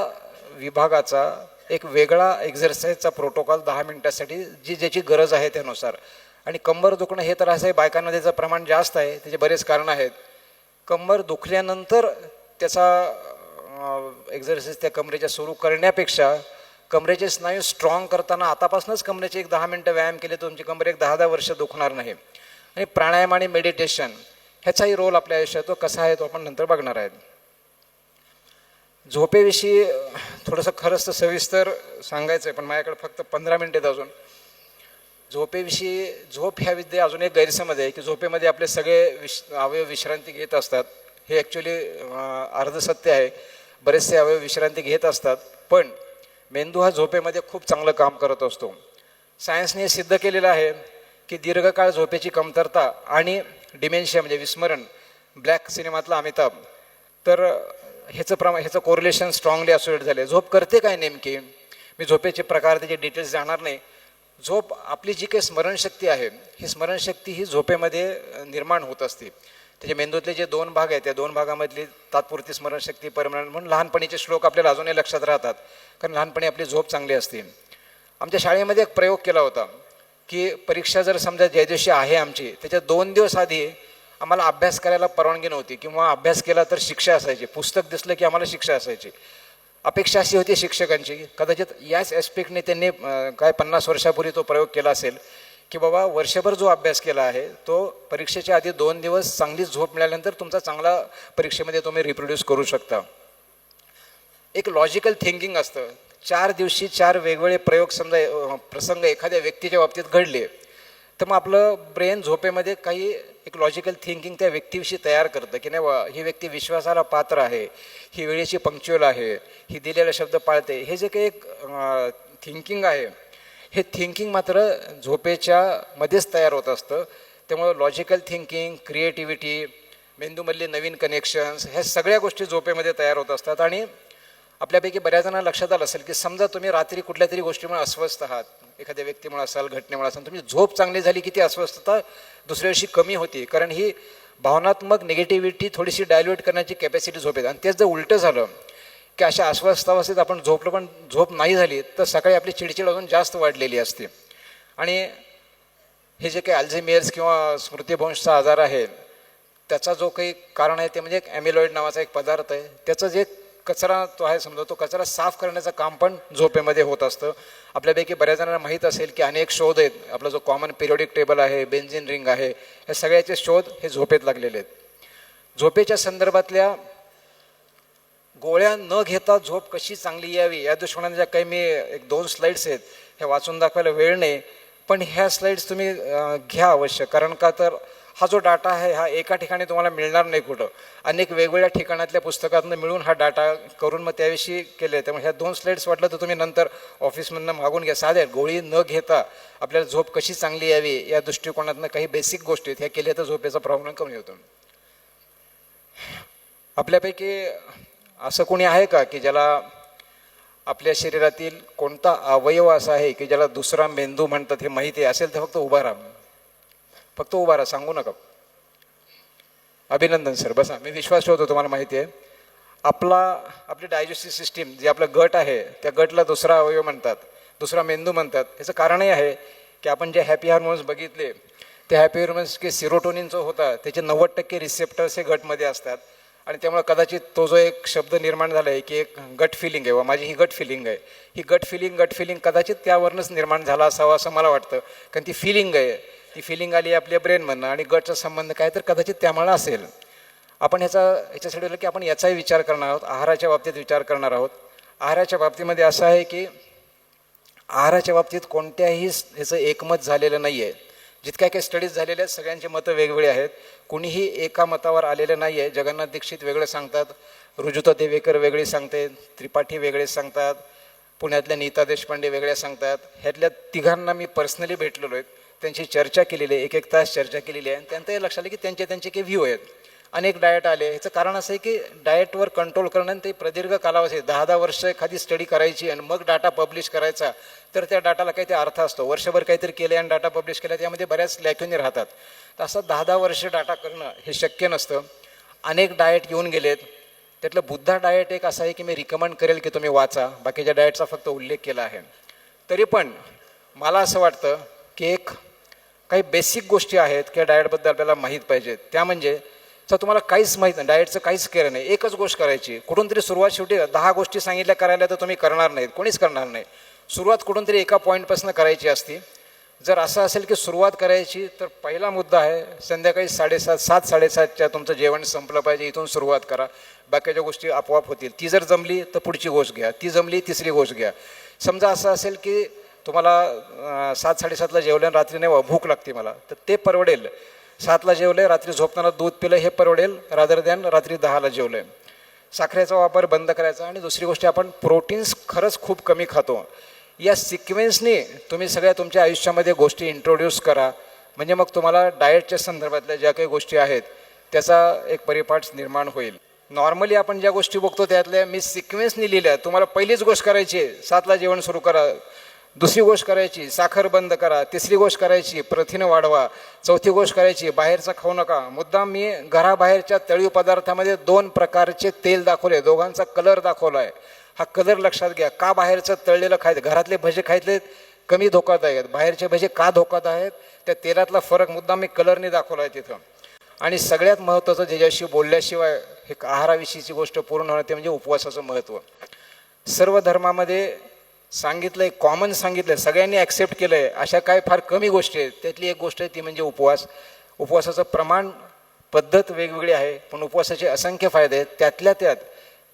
विभागाचा एक वेगळा एक्झरसाईजचा प्रोटोकॉल 10 मिनटासाठी ज्याची गरज आहे त्यानुसार. आणि कंबर दुखणं हे तर असं आहे, बायकांमध्ये त्याचं प्रमाण जास्त आहे, त्याचे बरेच कारणं आहेत. कंबर दुखल्यानंतर त्याचा एक्झरसाइज त्या कमरेच्या सुरू करण्यापेक्षा कमरेचे स्नायू स्ट्रॉंग करताना आतापासूनच कमरेचे एक 10 मिनटं व्यायाम केले तर तुमची कमर एक 10-10 वर्ष दुखणार नाही. आणि प्राणायाम आणि मेडिटेशन ह्याचाही रोल आपल्या आयुष्यात तो कसा आहे तो आपण नंतर बघणार आहेत. झोपेविषयी थोडंसं खरंच तर सविस्तर सांगायचं आहे, पण माझ्याकडे फक्त 15 मिनिटं अजून. झोपेविषयी झोप ह्या विद्या अजून एक गैरसमज आहे की झोपेमध्ये आपले सगळे अवयव विश्रांती घेत असतात. हे ॲक्च्युली अर्धसत्य आहे. बरेचसे अवयव विश्रांती घेत असतात, पण मेंदू हा झोपेमध्ये खूप चांगलं काम करत असतो. सायन्सने सिद्ध केलेलं आहे की दीर्घकाळ झोपेची कमतरता आणि डिमेन्शिया म्हणजे विस्मरण, ब्लॅक सिनेमातला अमिताभ, तर ह्याचं कोरिलेशन स्ट्रॉंगली असोसिएट झाले. झोप करते काय नेमकी, मी झोपेचे प्रकार त्याचे डिटेल्स जाणार नाही. झोप आपली जी काही स्मरणशक्ती आहे ही स्मरणशक्ती ही झोपेमध्ये निर्माण होत असते. त्याचे मेंदूतले जे 2 भाग आहेत त्या 2 भागामधली तात्पुरती स्मरणशक्ती परमनंट म्हणून लहानपणीचे श्लोक आपल्याला अजूनही लक्षात राहतात, कारण लहानपणी आपली झोप चांगली असते. आमच्या शाळेमध्ये एक प्रयोग केला होता की परीक्षा जर समजा ज्या दिवशी आहे आमची त्याच्या 2 दिवस आधी आम्हाला अभ्यास करायला परवानगी नव्हती किंवा अभ्यास केला तर शिक्षा असायची. पुस्तक दिसलं की आम्हाला शिक्षा असायची. अपेक्षा अशी होती शिक्षकांची, कदाचित याच ॲस्पेक्टने त्यांनी काय 50 वर्षापूर्वी तो प्रयोग केला असेल की बाबा वर्षभर जो अभ्यास केला आहे तो परीक्षेच्या आधी 2 दिवस चांगली झोप मिळाल्यानंतर तुमचा चांगला परीक्षेमध्ये तुम्ही रिप्रोड्यूस करू शकता. एक लॉजिकल थिंकिंग असतं. 4 दिवशी 4 वेगवेगळे प्रयोग समजा प्रसंग एखाद्या व्यक्तीच्या बाबतीत घडले तर मग आपलं ब्रेन झोपेमध्ये काही एक लॉजिकल थिंकिंग त्या व्यक्तीविषयी तयार करतं की नाही ही व्यक्ती विश्वासाला पात्र आहे, ही वेळेची पंक्च्युअल आहे, ही दिलेला शब्द पाळते. हे जे काही एक थिंकिंग आहे हे थिंकिंग मात्र झोपेच्या मध्येच तयार होत असतं. त्यामुळं लॉजिकल थिंकिंग, क्रिएटिव्हिटी, मेंदूमधले नवीन कनेक्शन्स ह्या सगळ्या गोष्टी झोपेमध्ये तयार होत असतात. आणि आपल्यापैकी बऱ्याच जणांना लक्षात आलं असेल की समजा तुम्ही रात्री कुठल्या तरी गोष्टीमुळे अस्वस्थ आहात, एखाद्या व्यक्तीमुळे असाल, घटनेमुळे असाल, तुमची झोप चांगली झाली की ती अस्वस्थता दुसऱ्या दिवशी कमी होती, कारण ही भावनात्मक निगेटिव्हिटी थोडीशी डायल्यूट करण्याची कॅपॅसिटी झोपेत. आणि तेच जर उलटं झालं की अशा अस्वस्थावस्थेत आपण झोपलो पण झोप नाही झाली तर सकाळी आपली चिडचिड अजून जास्त वाढलेली असते. आणि हे जे काही अल्झायमर्स किंवा स्मृतिभ्रंशचा आजार आहे त्याचा जो काही कारण आहे ते म्हणजे एक ॲमिलॉइड नावाचा एक पदार्थ आहे. त्याचं जे कचरा तो आहे समजा तो कचरा साफ करण्याचं काम पण झोपेमध्ये होत असतं. आपल्यापैकी बऱ्याच जणांना माहीत असेल की अनेक शोध आहेत. आपला जो कॉमन पिरियोडिक टेबल आहे, बेन्झिन रिंग आहे, या सगळ्याचे शोध हे झोपेत लागलेले आहेत. झोपेच्या संदर्भातल्या गोळ्या न घेता झोप कशी चांगली यावी या दृष्टिकोनाने ज्या काही मी 1-2 स्लाईड्स आहेत ह्या वाचून दाखवायला वेळ नाही, पण ह्या स्लाईड्स तुम्ही घ्या अवश्य. कारण का तर हा जो डाटा आहे हा एका ठिकाणी तुम्हाला मिळणार नाही कुठं, अनेक वेगवेगळ्या ठिकाणातल्या पुस्तकातून मिळून हा डाटा करून मग त्याविषयी केले. त्यामुळे ह्या 2 स्लाईड्स वाटलं तर तुम्ही नंतर ऑफिसमधनं मागून घ्या. साध्या गोळी न घेता आपल्याला झोप कशी चांगली यावी या दृष्टिकोनातनं काही बेसिक गोष्टी ह्या केल्या तर झोपेचा प्रॉब्लेम कमी होतो. आपल्यापैकी असं कोणी आहे का की ज्याला आपल्या शरीरातील कोणता अवयव असा आहे की ज्याला दुसरा मेंदू म्हणतात हे माहिती असेल तर फक्त उभा राहा. फक्त उभा राहा, सांगू नका. अभिनंदन सर, बसा. मी विश्वास ठेवतो तुम्हाला माहिती आहे. आपली डायजेस्टिव्ह सिस्टीम जे आपलं गट आहे त्या गटला दुसरा अवयव म्हणतात, दुसरा मेंदू म्हणतात. याचं कारणही आहे की आपण जे हॅपी हार्मोन्स बघितले ते हॅपी हार्मोन्स की सिरोटोनिनचं होता त्याचे 90% रिसेप्टर्स हे गटमध्ये असतात. आणि त्यामुळे कदाचित तो जो एक शब्द निर्माण झाला आहे की एक गट फिलिंग आहे, वा माझी ही गट फिलिंग आहे, ही गट फिलिंग कदाचित त्यावरूनच निर्माण झाला असावा असं मला वाटतं. कारण ती फिलिंग आहे, ती फिलिंग आली आपल्या ब्रेनमधनं आणि गटचा संबंध काय तर कदाचित त्यामुळे असेल. आपण ह्याच्यासाठी की आपण याचाही विचार करणार आहोत, आहाराच्या बाबतीत विचार करणार आहोत. आहाराच्या बाबतीमध्ये असं आहे की आहाराच्या बाबतीत कोणत्याही ह्याचं एकमत झालेलं नाही आहे. जितक्या काही स्टडीज झालेल्या आहेत सगळ्यांची मतं वेगवेगळी आहेत, कुणीही एका मतावर आलेलं नाही आहे. जगन्नाथ दीक्षित वेगळं सांगतात, रुजुता देवेकर वेगळी सांगते, त्रिपाठी वेगळे सांगतात, पुण्यातल्या नीता देशपांडे वेगळ्या सांगतात. ह्यातल्या तिघांना मी पर्सनली भेटलेलो आहे, त्यांची चर्चा केलेली आहे, 1-1 तास चर्चा केलेली आहे. आणि त्यांचं हे लक्षात आलं की त्यांचे काही व्ह्यू आहेत. अनेक डाएट आले. ह्याचं कारण असं आहे की डाएटवर कंट्रोल करणं ते प्रदीर्घ कालावधी 10-10 वर्ष एखादी स्टडी करायची आणि मग डाटा पब्लिश करायचा तर त्या डाटाला काही ते अर्थ असतो. वर्षभर काहीतरी केले आणि डाटा पब्लिश केला त्यामध्ये बऱ्याच लॅक्युनी राहतात. तर असं 10-10 वर्ष डाटा करणं हे शक्य नसतं. अनेक डाएट येऊन गेलेत. त्यातलं बुद्धा डाएट एक असं आहे की मी रिकमेंड करेल की तुम्ही वाचा, बाकीच्या डाएटचा फक्त उल्लेख केला आहे. तरी पण मला असं वाटतं की काही बेसिक गोष्टी आहेत की डाएटबद्दल आपल्याला माहीत पाहिजेत. त्या म्हणजे तर तुम्हाला काहीच माहीत नाही, डाएटचं काहीच केलं नाही, एकच गोष्ट करायची, कुठून तरी सुरुवात, शेवटी 10 गोष्टी सांगितल्या करायला तर तुम्ही करणार नाहीत, कोणीच करणार नाही. सुरुवात कुठून तरी एका पॉईंटपासून करायची असते. जर असं असेल की सुरुवात करायची तर पहिला मुद्दा आहे संध्याकाळी 7:30 तुमचं जेवण संपलं पाहिजे, इथून सुरुवात करा. बाकीच्या गोष्टी आपोआप होतील. ती जर जमली तर पुढची गोष्ट घ्या, ती जमली तिसरी गोष्ट घ्या. समजा असं असेल की तुम्हाला 7:30ला जेवल्यानं रात्री नाही भूक लागते मला, तर ते परवडेल. 7ला जेवले, रात्री झोपताना दूध पिलं, हे परवडेल रादर दॅन रात्री 10ला जेवलं. साखरेचा वापर बंद करायचा. आणि दुसरी गोष्ट, आपण प्रोटीन्स खरंच खूप कमी खातो. या सिक्वेन्सने तुम्ही सगळ्या तुमच्या आयुष्यामध्ये गोष्टी इंट्रोड्यूस करा, म्हणजे मग तुम्हाला डाएटच्या संदर्भातल्या ज्या काही गोष्टी आहेत त्याचा एक परिपाठ निर्माण होईल. नॉर्मली आपण ज्या गोष्टी बघतो त्यातल्या मी सिक्वेन्सने लिहिल्या. तुम्हाला पहिलीच गोष्ट करायची 7ला जेवण सुरू करा, दुसरी गोष्ट करायची साखर बंद करा, तिसरी गोष्ट करायची प्रथिनं वाढवा, चौथी गोष्ट करायची बाहेरचं खाऊ नका. मुद्दाम मी घराबाहेरच्या तळीव पदार्थामध्ये 2 प्रकारचे तेल दाखवले, दोघांचा कलर दाखवला आहे. हा कलर लक्षात घ्या. का बाहेरचं तळलेलं खायचं, घरातले भजे खायतले कमी धोकादायक आहेत, बाहेरचे भजे का धोकादायक आहेत, त्या तेलातला फरक मुद्दाम मी कलरने दाखवला आहे तिथं. आणि सगळ्यात महत्त्वाचं, ज्याच्याशी बोलल्याशिवाय हे आहाराविषयीची गोष्ट पूर्ण होणं, ते म्हणजे उपवासाचं महत्त्व. सर्व धर्मामध्ये सांगितलं आहे, कॉमन सांगितलं आहे, सगळ्यांनी ॲक्सेप्ट केलं आहे. अशा काय फार कमी गोष्टी आहेत, त्यातली एक गोष्ट आहे ती म्हणजे उपवास. उपवासाचं प्रमाण, पद्धत वेगवेगळी आहे, पण उपवासाचे असंख्य फायदे आहेत. त्यातल्या त्यात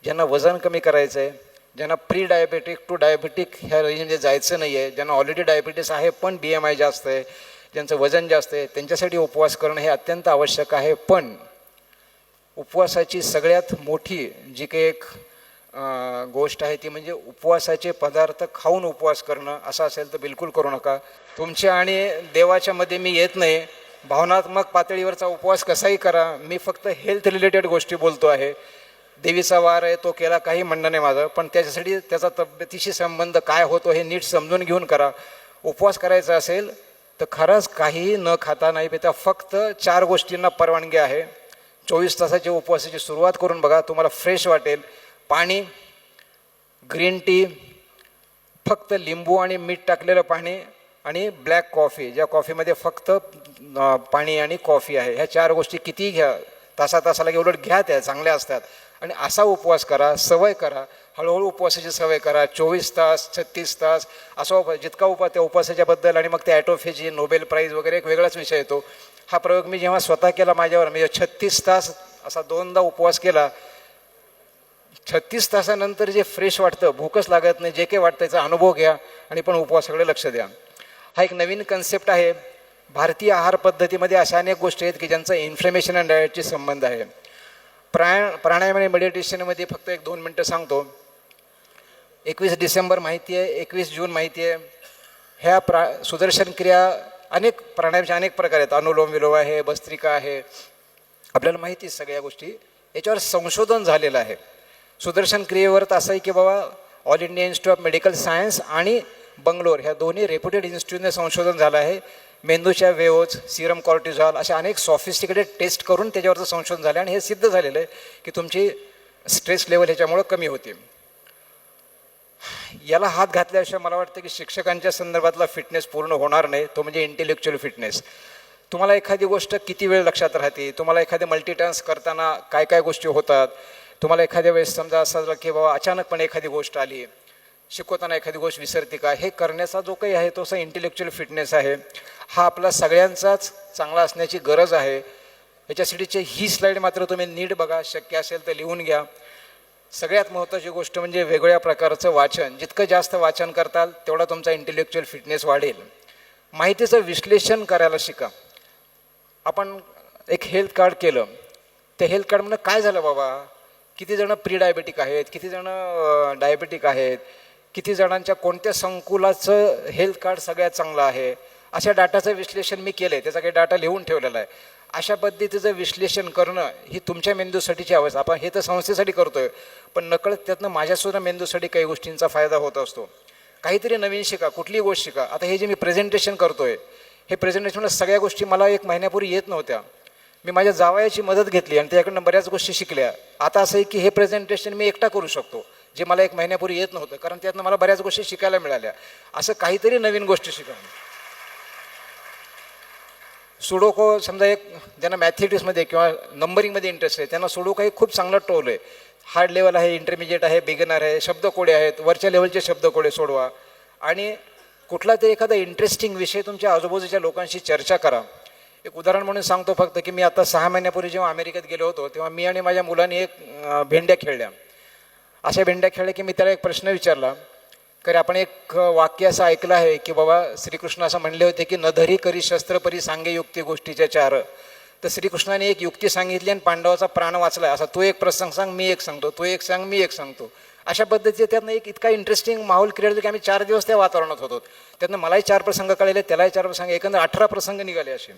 ज्यांना वजन कमी करायचं आहे, ज्यांना प्री डायबेटिक टू डायबेटिक ह्या रेंजमध्ये जायचं नाही आहे, ज्यांना ऑलरेडी डायबिटीस आहे पण BMI जास्त आहे, ज्यांचं वजन जास्त आहे, त्यांच्यासाठी उपवास करणं हे अत्यंत आवश्यक आहे. पण उपवासाची सगळ्यात मोठी जी काही एक गोष्ट आहे ती म्हणजे उपवासाचे पदार्थ खाऊन उपवास करणं. असं असेल तर बिलकुल करू नका. तुमच्या आणि देवाच्या मध्ये मी येत नाही. भावनात्मक पातळीवरचा उपवास कसाही करा, मी फक्त हेल्थ रिलेटेड गोष्टी बोलतो आहे. देवीचा वार आहे तो केला, काही म्हणणं नाही माझं, पण त्याच्यासाठी त्याचा तब्येतीशी संबंध काय होतो हे नीट समजून घेऊन करा. उपवास करायचा असेल तर खरंच काहीही न खाता नाही पिता फक्त 4 गोष्टींना परवानगी आहे. 24 तासाच्या उपवासाची सुरुवात करून बघा, तुम्हाला फ्रेश वाटेल. पाणी, ग्रीन टी, फक्त लिंबू आणि मीठ टाकलेलं पाणी, आणि ब्लॅक कॉफी, ज्या कॉफीमध्ये फक्त पाणी आणि कॉफी आहे. ह्या 4 गोष्टी कितीही घ्या, तासाला उलट घ्या, त्या चांगल्या असतात. आणि असा उपवास करा, सवय करा, हळूहळू उपवासाची सवय करा. 24 तास, 36 तास असा जितका उपवास, त्या उपवासाच्याबद्दल आणि मग ते ॲटोफेजी, नोबेल प्राईज वगैरे एक वेगळाच विषय येतो. हा प्रयोग मी जेव्हा स्वतः केला माझ्यावर, म्हणजे 36 तास असा 2दा उपवास केला. 36 तासानंतर जे फ्रेश वाटतं, भूकच लागत नाही, जे काही वाटतं त्याचा अनुभव घ्या आणि पण उपवासाकडे लक्ष द्या. हा एक नवीन कन्सेप्ट आहे. भारतीय आहार पद्धतीमध्ये अशा अनेक गोष्टी आहेत की ज्यांचा इन्फ्लेमेशन अँड डाएटशी संबंध आहे. प्राणायाम आणि मेडिटेशनमध्ये फक्त 1-2 मिनटं सांगतो. 21 डिसेंबर माहिती आहे, 21 जून माहिती आहे. ह्या सुदर्शन क्रिया, अनेक प्राणायामचे अनेक प्रकार आहेत. अनुलोम विलोम आहे, भस्त्रिका आहे, आपल्याला माहिती आहे सगळ्या गोष्टी. याच्यावर संशोधन झालेलं आहे. सुदर्शन क्रियेवर तर असं आहे की बाबा all India institute of medical science आणि बंगलोर ह्या दोन्ही रेप्युटेड इन्स्टिट्यूटने संशोधन झालं आहे. मेंदूच्या वेव्हज, सिरम कॉर्टिझॉल अशा अनेक सॉफिस्टिकेटेड टेस्ट करून त्याच्यावरचं संशोधन झालं आणि हे सिद्ध झालेलं आहे की तुमची स्ट्रेस लेवल ह्याच्यामुळं कमी होते. याला हात घातल्याशिवाय मला वाटतं की शिक्षकांच्या संदर्भातला फिटनेस पूर्ण होणार नाही, तो म्हणजे इंटेलेक्च्युअल फिटनेस. तुम्हाला एखादी गोष्ट किती वेळ लक्षात राहते, तुम्हाला एखादे मल्टीटास्क करताना काय काय गोष्टी होतात, तुम्हाला एखाद्या वेळेस समजा असं झालं की बाबा अचानकपणे एखादी गोष्ट आली, शिकवताना एखादी गोष्ट विसरते का, हे करण्याचा जो काही आहे तो असा इंटेलेक्च्युअल फिटनेस आहे. हा आपला सगळ्यांचाच चांगला असण्याची गरज आहे. याच्यासाठीची ही स्लाईड मात्र तुम्ही नीट बघा, शक्य असेल तर लिहून घ्या. सगळ्यात महत्त्वाची गोष्ट म्हणजे वेगवेगळ्या प्रकारचं वाचन. जितकं जास्त वाचन करताल तेवढा तुमचा इंटेलेक्च्युअल फिटनेस वाढेल. माहितीचं विश्लेषण करायला शिका. आपण एक हेल्थ कार्ड केलं, त्या हेल्थ कार्डमध्ये काय झालं बाबा, किती जणं प्री डायबेटिक आहेत, किती जणं डायबेटिक आहेत, किती जणांच्या कोणत्या संकुलाचं हेल्थ कार्ड सगळ्यात चांगलं आहे, अशा डाटाचं विश्लेषण मी केलं आहे. त्याचा काही डाटा लिहून ठेवलेला आहे. अशा पद्धतीचं विश्लेषण करणं ही तुमच्या मेंदूसाठीची अवस्था. आपण हे तर संस्थेसाठी करतो आहे, पण नकळत त्यातनं माझ्यासुद्धा मेंदूसाठी काही गोष्टींचा फायदा होत असतो. काहीतरी नवीन शिका, कुठलीही गोष्ट शिका. आता हे जे मी प्रेझेंटेशन करतो आहे, हे प्रेझेंटेशनला सगळ्या गोष्टी मला 1 महिन्यापूर्वी येत नव्हत्या. मी माझ्या जावयाची मदत घेतली आणि त्याकडनं बऱ्याच गोष्टी शिकल्या. आता असं आहे की हे प्रेझेंटेशन मी एकटा करू शकतो, जे मला 1 महिन्यापूर्वी येत नव्हतं, कारण त्यातनं मला बऱ्याच गोष्टी शिकायला मिळाल्या. असं काहीतरी नवीन गोष्टी शिका. सुडोको समजा एक ज्यांना मॅथेटिक्समध्ये किंवा नंबरिंगमध्ये इंटरेस्ट आहे त्यांना सुडोको हे खूप चांगला टोल आहे. हार्ड लेवल आहे, इंटरमिजिएट आहे, बिगिनर आहे, शब्दकोडे आहेत, वरच्या लेवलचे शब्दकोडे सोडवा आणि कुठला तरी एखादा इंटरेस्टिंग विषय तुमच्या आजूबाजूच्या लोकांशी चर्चा करा. एक उदाहरण म्हणून सांगतो फक्त की मी आता 6 महिन्यापूर्वी जेव्हा अमेरिकेत गेलो होतो तेव्हा मी आणि माझ्या मुलांनी एक भेंड्या खेळल्या. अशा भेंड्या खेळल्या की मी त्याला एक प्रश्न विचारला, कारण आपण एक वाक्य असं ऐकलं आहे की बाबा श्रीकृष्ण असं म्हणले होते की नधरी करी शस्त्र परी सांगे युक्ती गोष्टीच्या चार. तर श्रीकृष्णाने एक युक्ती सांगितली आणि पांडवाचा प्राण वाचला. असा तो एक प्रसंग सांग, मी एक सांगतो, तो एक सांग, मी एक सांगतो. अशा पद्धतीचे त्यातनं एक इतका इंटरेस्टिंग माहोल क्रिएट झाला की आम्ही 4 दिवस त्या वातावरणात होतो. त्यातनं मलाही 4 प्रसंग कळले, त्यालाही 4 प्रसंग, एकंदर 18 प्रसंग निघाले असे.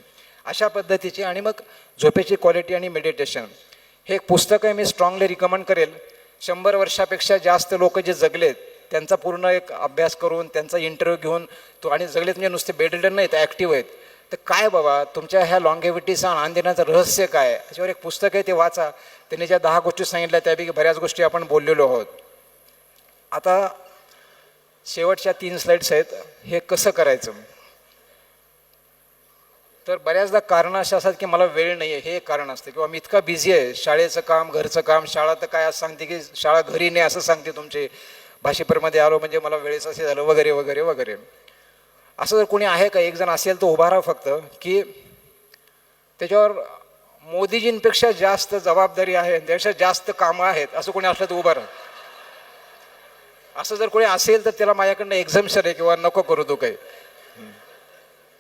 अशा पद्धतीचे. आणि मग झोपेची क्वालिटी आणि मेडिटेशन हे एक पुस्तक आहे, मी स्ट्रॉंगली रिकमेंड करेल. 100 वर्षापेक्षा जास्त लोक जे जगलेत त्यांचा पूर्ण एक अभ्यास करून त्यांचा इंटरव्ह्यू घेऊन तो, आणि जगलेत म्हणजे नुसते बेडरिडन नाहीत, ॲक्टिव्ह आहेत. तर काय बाबा तुमच्या ह्या लॉंगेव्हिटीचा आनंद देण्याचं रहस्य काय, त्याच्यावर एक पुस्तक आहे, ते वाचा. त्यांनी ज्या 10 गोष्टी सांगितल्या त्यापैकी बऱ्याच गोष्टी आपण बोललेलो आहोत. आता शेवटच्या 3 स्लाईड्स आहेत. हे कसं करायचं, तर बऱ्याचदा कारणं अशी असतात की मला वेळ नाही आहे, हे एक कारण असतं, किंवा मी इतका बिझी आहे, शाळेचं काम, घरचं काम. शाळा तर काय असं सांगते की शाळा घरी नाही असं सांगते, तुमचे भाषेपरमध्ये आलो म्हणजे मला वेळेस असे झालं वगैरे वगैरे वगैरे. असं जर कोणी आहे का, एक जण असेल तर उभा राहा फक्त, की त्याच्यावर मोदीजींपेक्षा जास्त जबाबदारी आहे, त्यापेक्षा जास्त कामं आहेत, असं कोणी असलं तर उभं राहा. असं जर कोणी असेल तर त्याला माझ्याकडनं एक्झम्पशन आहे किंवा नको करू तो काही.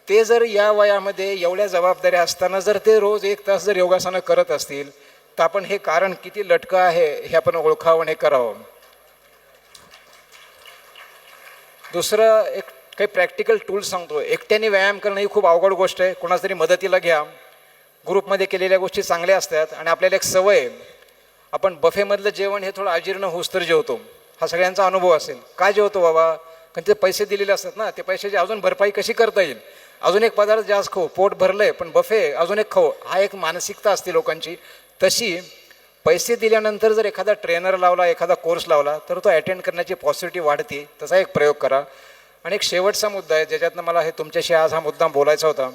ते जर या वयामध्ये एवढ्या जबाबदाऱ्या असताना जर ते रोज 1 तास जर योगासनं करत असतील तर आपण हे कारण किती लटकं आहे हे आपण ओळखावं आणि हे करावं. दुसरं एक काही प्रॅक्टिकल टूल्स सांगतो. एकट्याने व्यायाम करणं ही खूप अवघड गोष्ट आहे, कोणाच तरी मदतीला घ्या. ग्रुपमध्ये केलेल्या गोष्टी चांगल्या असतात. आणि आपल्याला एक सवय आहे, आपण बफेमधलं जेवण हे थोडं अजीर्ण होऊस तर जेवतो. हा सगळ्यांचा अनुभव असेल. काय जेवतो बाबा, कारण ते पैसे दिलेले असतात ना, ते पैशाची अजून भरपाई कशी करता येईल, अजून एक पदार्थ जास्त खाऊ, पोट भरलंय पण बफे अजून एक खाऊ, हा एक मानसिकता असते लोकांची. तशी पैसे दिल्यानंतर जर एखादा ट्रेनर लावला, एखादा कोर्स लावला तर तो अटेंड करण्याची पॉसिबिलिटी वाढते. तसा एक प्रयोग करा. आणि एक शेवटचा मुद्दा आहे ज्याच्यातनं मला हे तुमच्याशी आज हा मुद्दा बोलायचा होता.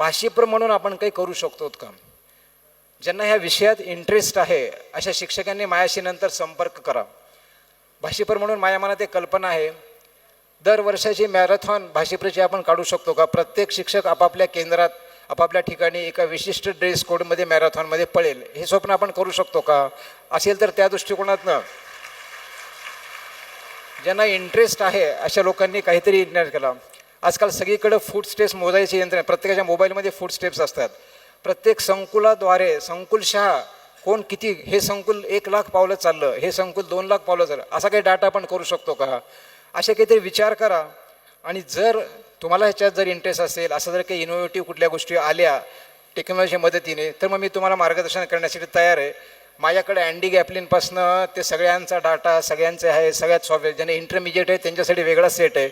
भाषीपर म्हणून आपण काही करू शकतो का, ज्यांना ह्या विषयात इंटरेस्ट आहे अशा शिक्षकांनी माझ्याशी नंतर संपर्क करा. भाषीपर म्हणून माझ्या मनात एक कल्पना आहे, दरवर्षाची मॅरेथॉन भाषीप्रची आपण काढू शकतो का. प्रत्येक शिक्षक आपापल्या केंद्रात आपापल्या ठिकाणी एका विशिष्ट ड्रेस कोडमध्ये मॅरेथॉनमध्ये पळेल, हे स्वप्न आपण करू शकतो का. असेल तर त्या दृष्टिकोनातनं ज्यांना इंटरेस्ट आहे अशा लोकांनी काहीतरी इन्व्हेस्ट केला. आजकाल सगळीकडे फूड स्टेप्स मोजायचे यंत्र, प्रत्येकाच्या मोबाईलमध्ये फूड स्टेप्स असतात. प्रत्येक संकुलाद्वारे संकुलशः कोण किती, हे संकुल 1 लाख पावलं चाललं, हे संकुल 2 लाख पावलं चाललं, असा काही डाटा आपण करू शकतो का. असे काहीतरी विचार करा. आणि जर तुम्हाला ह्याच्यात जर इंटरेस्ट असेल, असं जर काही इनोव्हेटिव्ह कुठल्या गोष्टी आल्या टेक्नॉलॉजीच्या मदतीने, तर मग मी तुम्हाला मार्गदर्शन करण्यासाठी तयार आहे. माझ्याकडे अँडी गॅपलिनपासनं ते सगळ्यांचा डाटा सगळ्यांचे आहे, सगळ्यात सॉफ्टवेअर. ज्यांना इंटरमिजिएट आहे त्यांच्यासाठी वेगळा सेट आहे,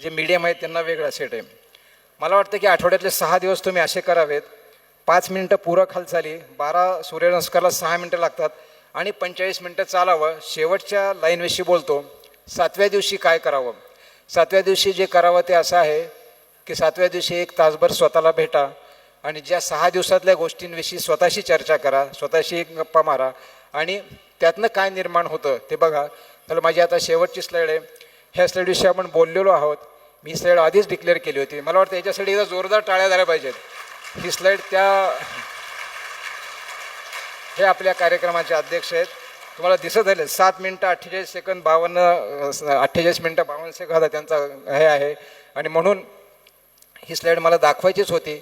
जे मीडियम आहे त्यांना वेगळा सेट आहे. मला वाटतं की आठवड्यातले 6 दिवस तुम्ही असे करावेत. 5 मिनटं पूरक हालचाली, 12 सूर्यनमस्कारला 6 मिनटं लागतात आणि 45 मिनटं चालावं. शेवटच्या लाईनविषयी बोलतो. 7व्या दिवशी काय करावं. 7व्या दिवशी जे करावं ते असं आहे की 7व्या दिवशी 1 तासभर स्वतःला भेटा आणि ज्या 6 दिवसातल्या गोष्टींविषयी स्वतःशी चर्चा करा, स्वतःशी एक गप्पा मारा आणि त्यातनं काय निर्माण होतं ते बघा. तर माझी आता शेवटची स्लाईड आहे. ह्या स्लाईडविषयी आपण बोललेलो आहोत. मी स्लाईड आधीच डिक्लेअर केली होती. मला वाटतं याच्यासाठी एकदा जोरदार टाळ्या झाल्या पाहिजेत. ही स्लाईड हे आपल्या कार्यक्रमाचे अध्यक्ष आहेत, तुम्हाला दिसत आहे. 7 मिनटं 48 सेकंद 48 मिनटं 52 सेकंद त्यांचा हे आहे. आणि म्हणून ही स्लाईड मला दाखवायचीच होती.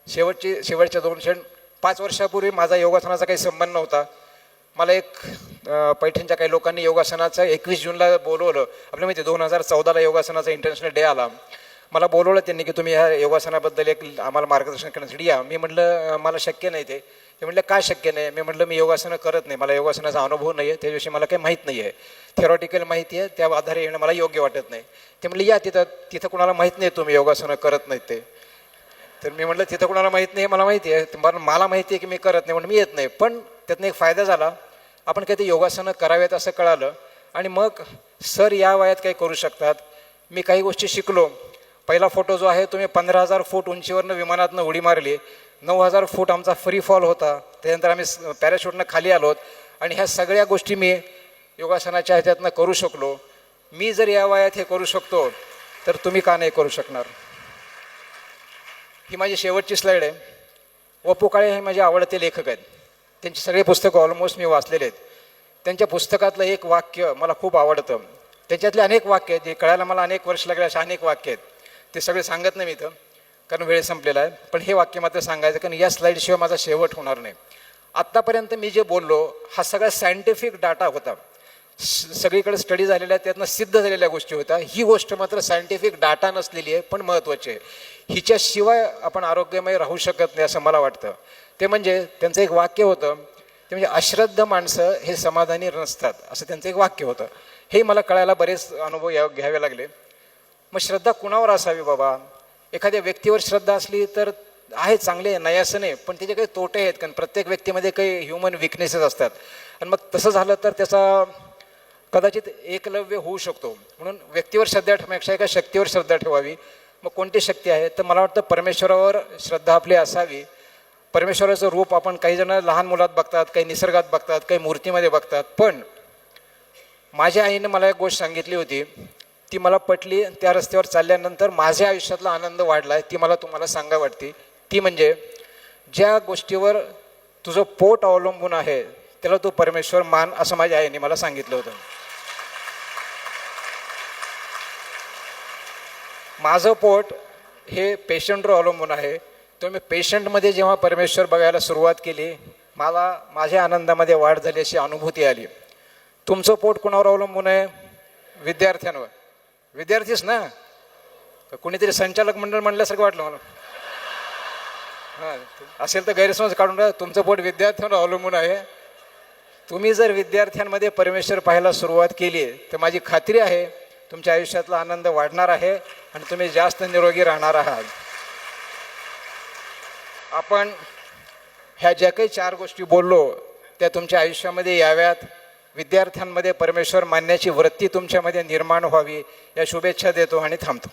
शेवटच्या 2 क्षण. 5 वर्षापूर्वी माझा योगासनाचा काही संबंध नव्हता. मला एक पैठणच्या काही लोकांनी योगासनाचं 21 जूनला बोलवलं. आपल्या माहिती 2014ला योगासनाचा इंटरनॅशनल डे आला. मला बोलवलं त्यांनी की तुम्ही ह्या योगासनाबद्दल एक आम्हाला मार्गदर्शन करण्यासाठी या. मी म्हटलं मला शक्य नाही ते. ते म्हटलं काय शक्य नाही. मी म्हटलं मी योगासनं करत नाही, मला योगासनाचा अनुभव नाही आहे, त्याविषयी मला काही माहीत नाही आहे. थेरॉटिकल माहिती आहे, त्या आधारे येणं मला योग्य वाटत नाही. ते म्हटलं या तिथं कुणाला माहीत नाही तुम्ही योगासनं करत नाहीत ते. तर मी म्हटलं तिथं कुणाला माहीत नाही, मला माहिती आहे. मला माहिती आहे की मी करत नाही म्हणून मी येत नाही. पण त्यातनं एक फायदा झाला, आपण काही ते योगासनं करावेत असं कळालं. आणि मग सर या वयात काही करू शकतात. मी काही गोष्टी शिकलो. पहिला फोटो जो आहे, तुम्ही 15,000 फूट उंचीवरनं विमानातनं उडी मारली, 9,000 फूट आमचा फ्री फॉल होता, त्यानंतर आम्ही पॅराशूटनं खाली आलोत आणि ह्या सगळ्या गोष्टी मी योगासनाच्या ह्याच्यातनं करू शकलो. मी जर या वयात हे करू शकतो तर तुम्ही का नाही करू शकणार? ही माझी शेवटची स्लाईड आहे. व.पु. काळे हे माझे आवडते लेखक आहेत. त्यांची सगळी पुस्तकं ऑलमोस्ट मी वाचलेले आहेत. त्यांच्या पुस्तकातलं एक वाक्य मला खूप आवडतं. त्याच्यातले अनेक वाक्य आहेत जे कळायला मला अनेक वर्ष लागले, अशा अनेक वाक्य आहेत. ते सगळे सांगत नाही मी इथं कारण वेळ संपलेला आहे, पण हे वाक्य मात्र सांगायचं कारण या स्लाईडशिवाय माझा शेवट होणार नाही. आत्तापर्यंत मी जे बोललो हा सगळा सायंटिफिक डाटा होता, सगळीकडे स्टडी झालेल्या त्यातनं सिद्ध झालेल्या गोष्टी होत्या. ही गोष्ट मात्र सायंटिफिक डाटा नसलेली आहे पण महत्त्वाची आहे. हिच्याशिवाय आपण आरोग्यमय राहू शकत नाही असं मला वाटतं. ते म्हणजे त्यांचं एक वाक्य होतं, ते म्हणजे अश्रद्ध माणसं हे समाधानी नसतात, असं त्यांचं एक वाक्य होतं. हे मला कळायला बरेच अनुभव घ्यावे लागले. मग श्रद्धा कुणावर असावी बाबा? एखाद्या व्यक्तीवर श्रद्धा असली तर आहे, चांगले नाही असं नाही, पण त्याचे काही तोटे आहेत कारण प्रत्येक व्यक्तीमध्ये काही ह्युमन विकनेसेस असतात. आणि मग तसं झालं तर त्याचा कदाचित एकलव्य होऊ शकतो. म्हणून व्यक्तीवर श्रद्धा ठेवण्यापेक्षा एका शक्तीवर श्रद्धा ठेवावी. मग कोणती शक्ती आहे? तर मला वाटतं परमेश्वरावर श्रद्धा आपली असावी. परमेश्वराचं रूप आपण काही जण लहान मुलात बघतात, काही निसर्गात बघतात, काही मूर्तीमध्ये बघतात. पण माझ्या आईने मला एक गोष्ट सांगितली होती, ती मला पटली. त्या रस्त्यावर चालल्यानंतर माझ्या आयुष्यातला आनंद वाढला आहे, ती मला तुम्हाला सांगा वाटते. ती म्हणजे ज्या गोष्टीवर तुझं पोट अवलंबून आहे त्याला तू परमेश्वर मान, असं माझ्या आईने मला सांगितलं होतं. माझं पोट हे पेशंटवर अवलंबून आहे. तर मी पेशंटमध्ये जेव्हा परमेश्वर बघायला सुरुवात केली, मला माझ्या आनंदामध्ये वाढ झाली अशी अनुभूती आली. तुमचं पोट कोणावर अवलंबून आहे? विद्यार्थ्यांवर. विद्यार्थीच ना? कुणीतरी संचालक मंडळ म्हणल्यासारखं वाटलं मला. हां, असेल तर गैरसमज काढून टाका. तुमचं पोट विद्यार्थ्यांवर अवलंबून आहे. तुम्ही जर विद्यार्थ्यांमध्ये परमेश्वर पाहायला सुरुवात केली तर माझी खात्री आहे तुमच्या आयुष्यातला आनंद वाढणार आहे आणि तुम्ही जास्त निरोगी राहणार आहात. आपण ह्या ज्या काही 4 गोष्टी बोललो त्या तुमच्या आयुष्यामध्ये याव्यात. विद्यार्थ्यांमध्ये परमेश्वर मानण्याची वृत्ती तुमच्यामध्ये निर्माण व्हावी या शुभेच्छा देतो आणि थांबतो.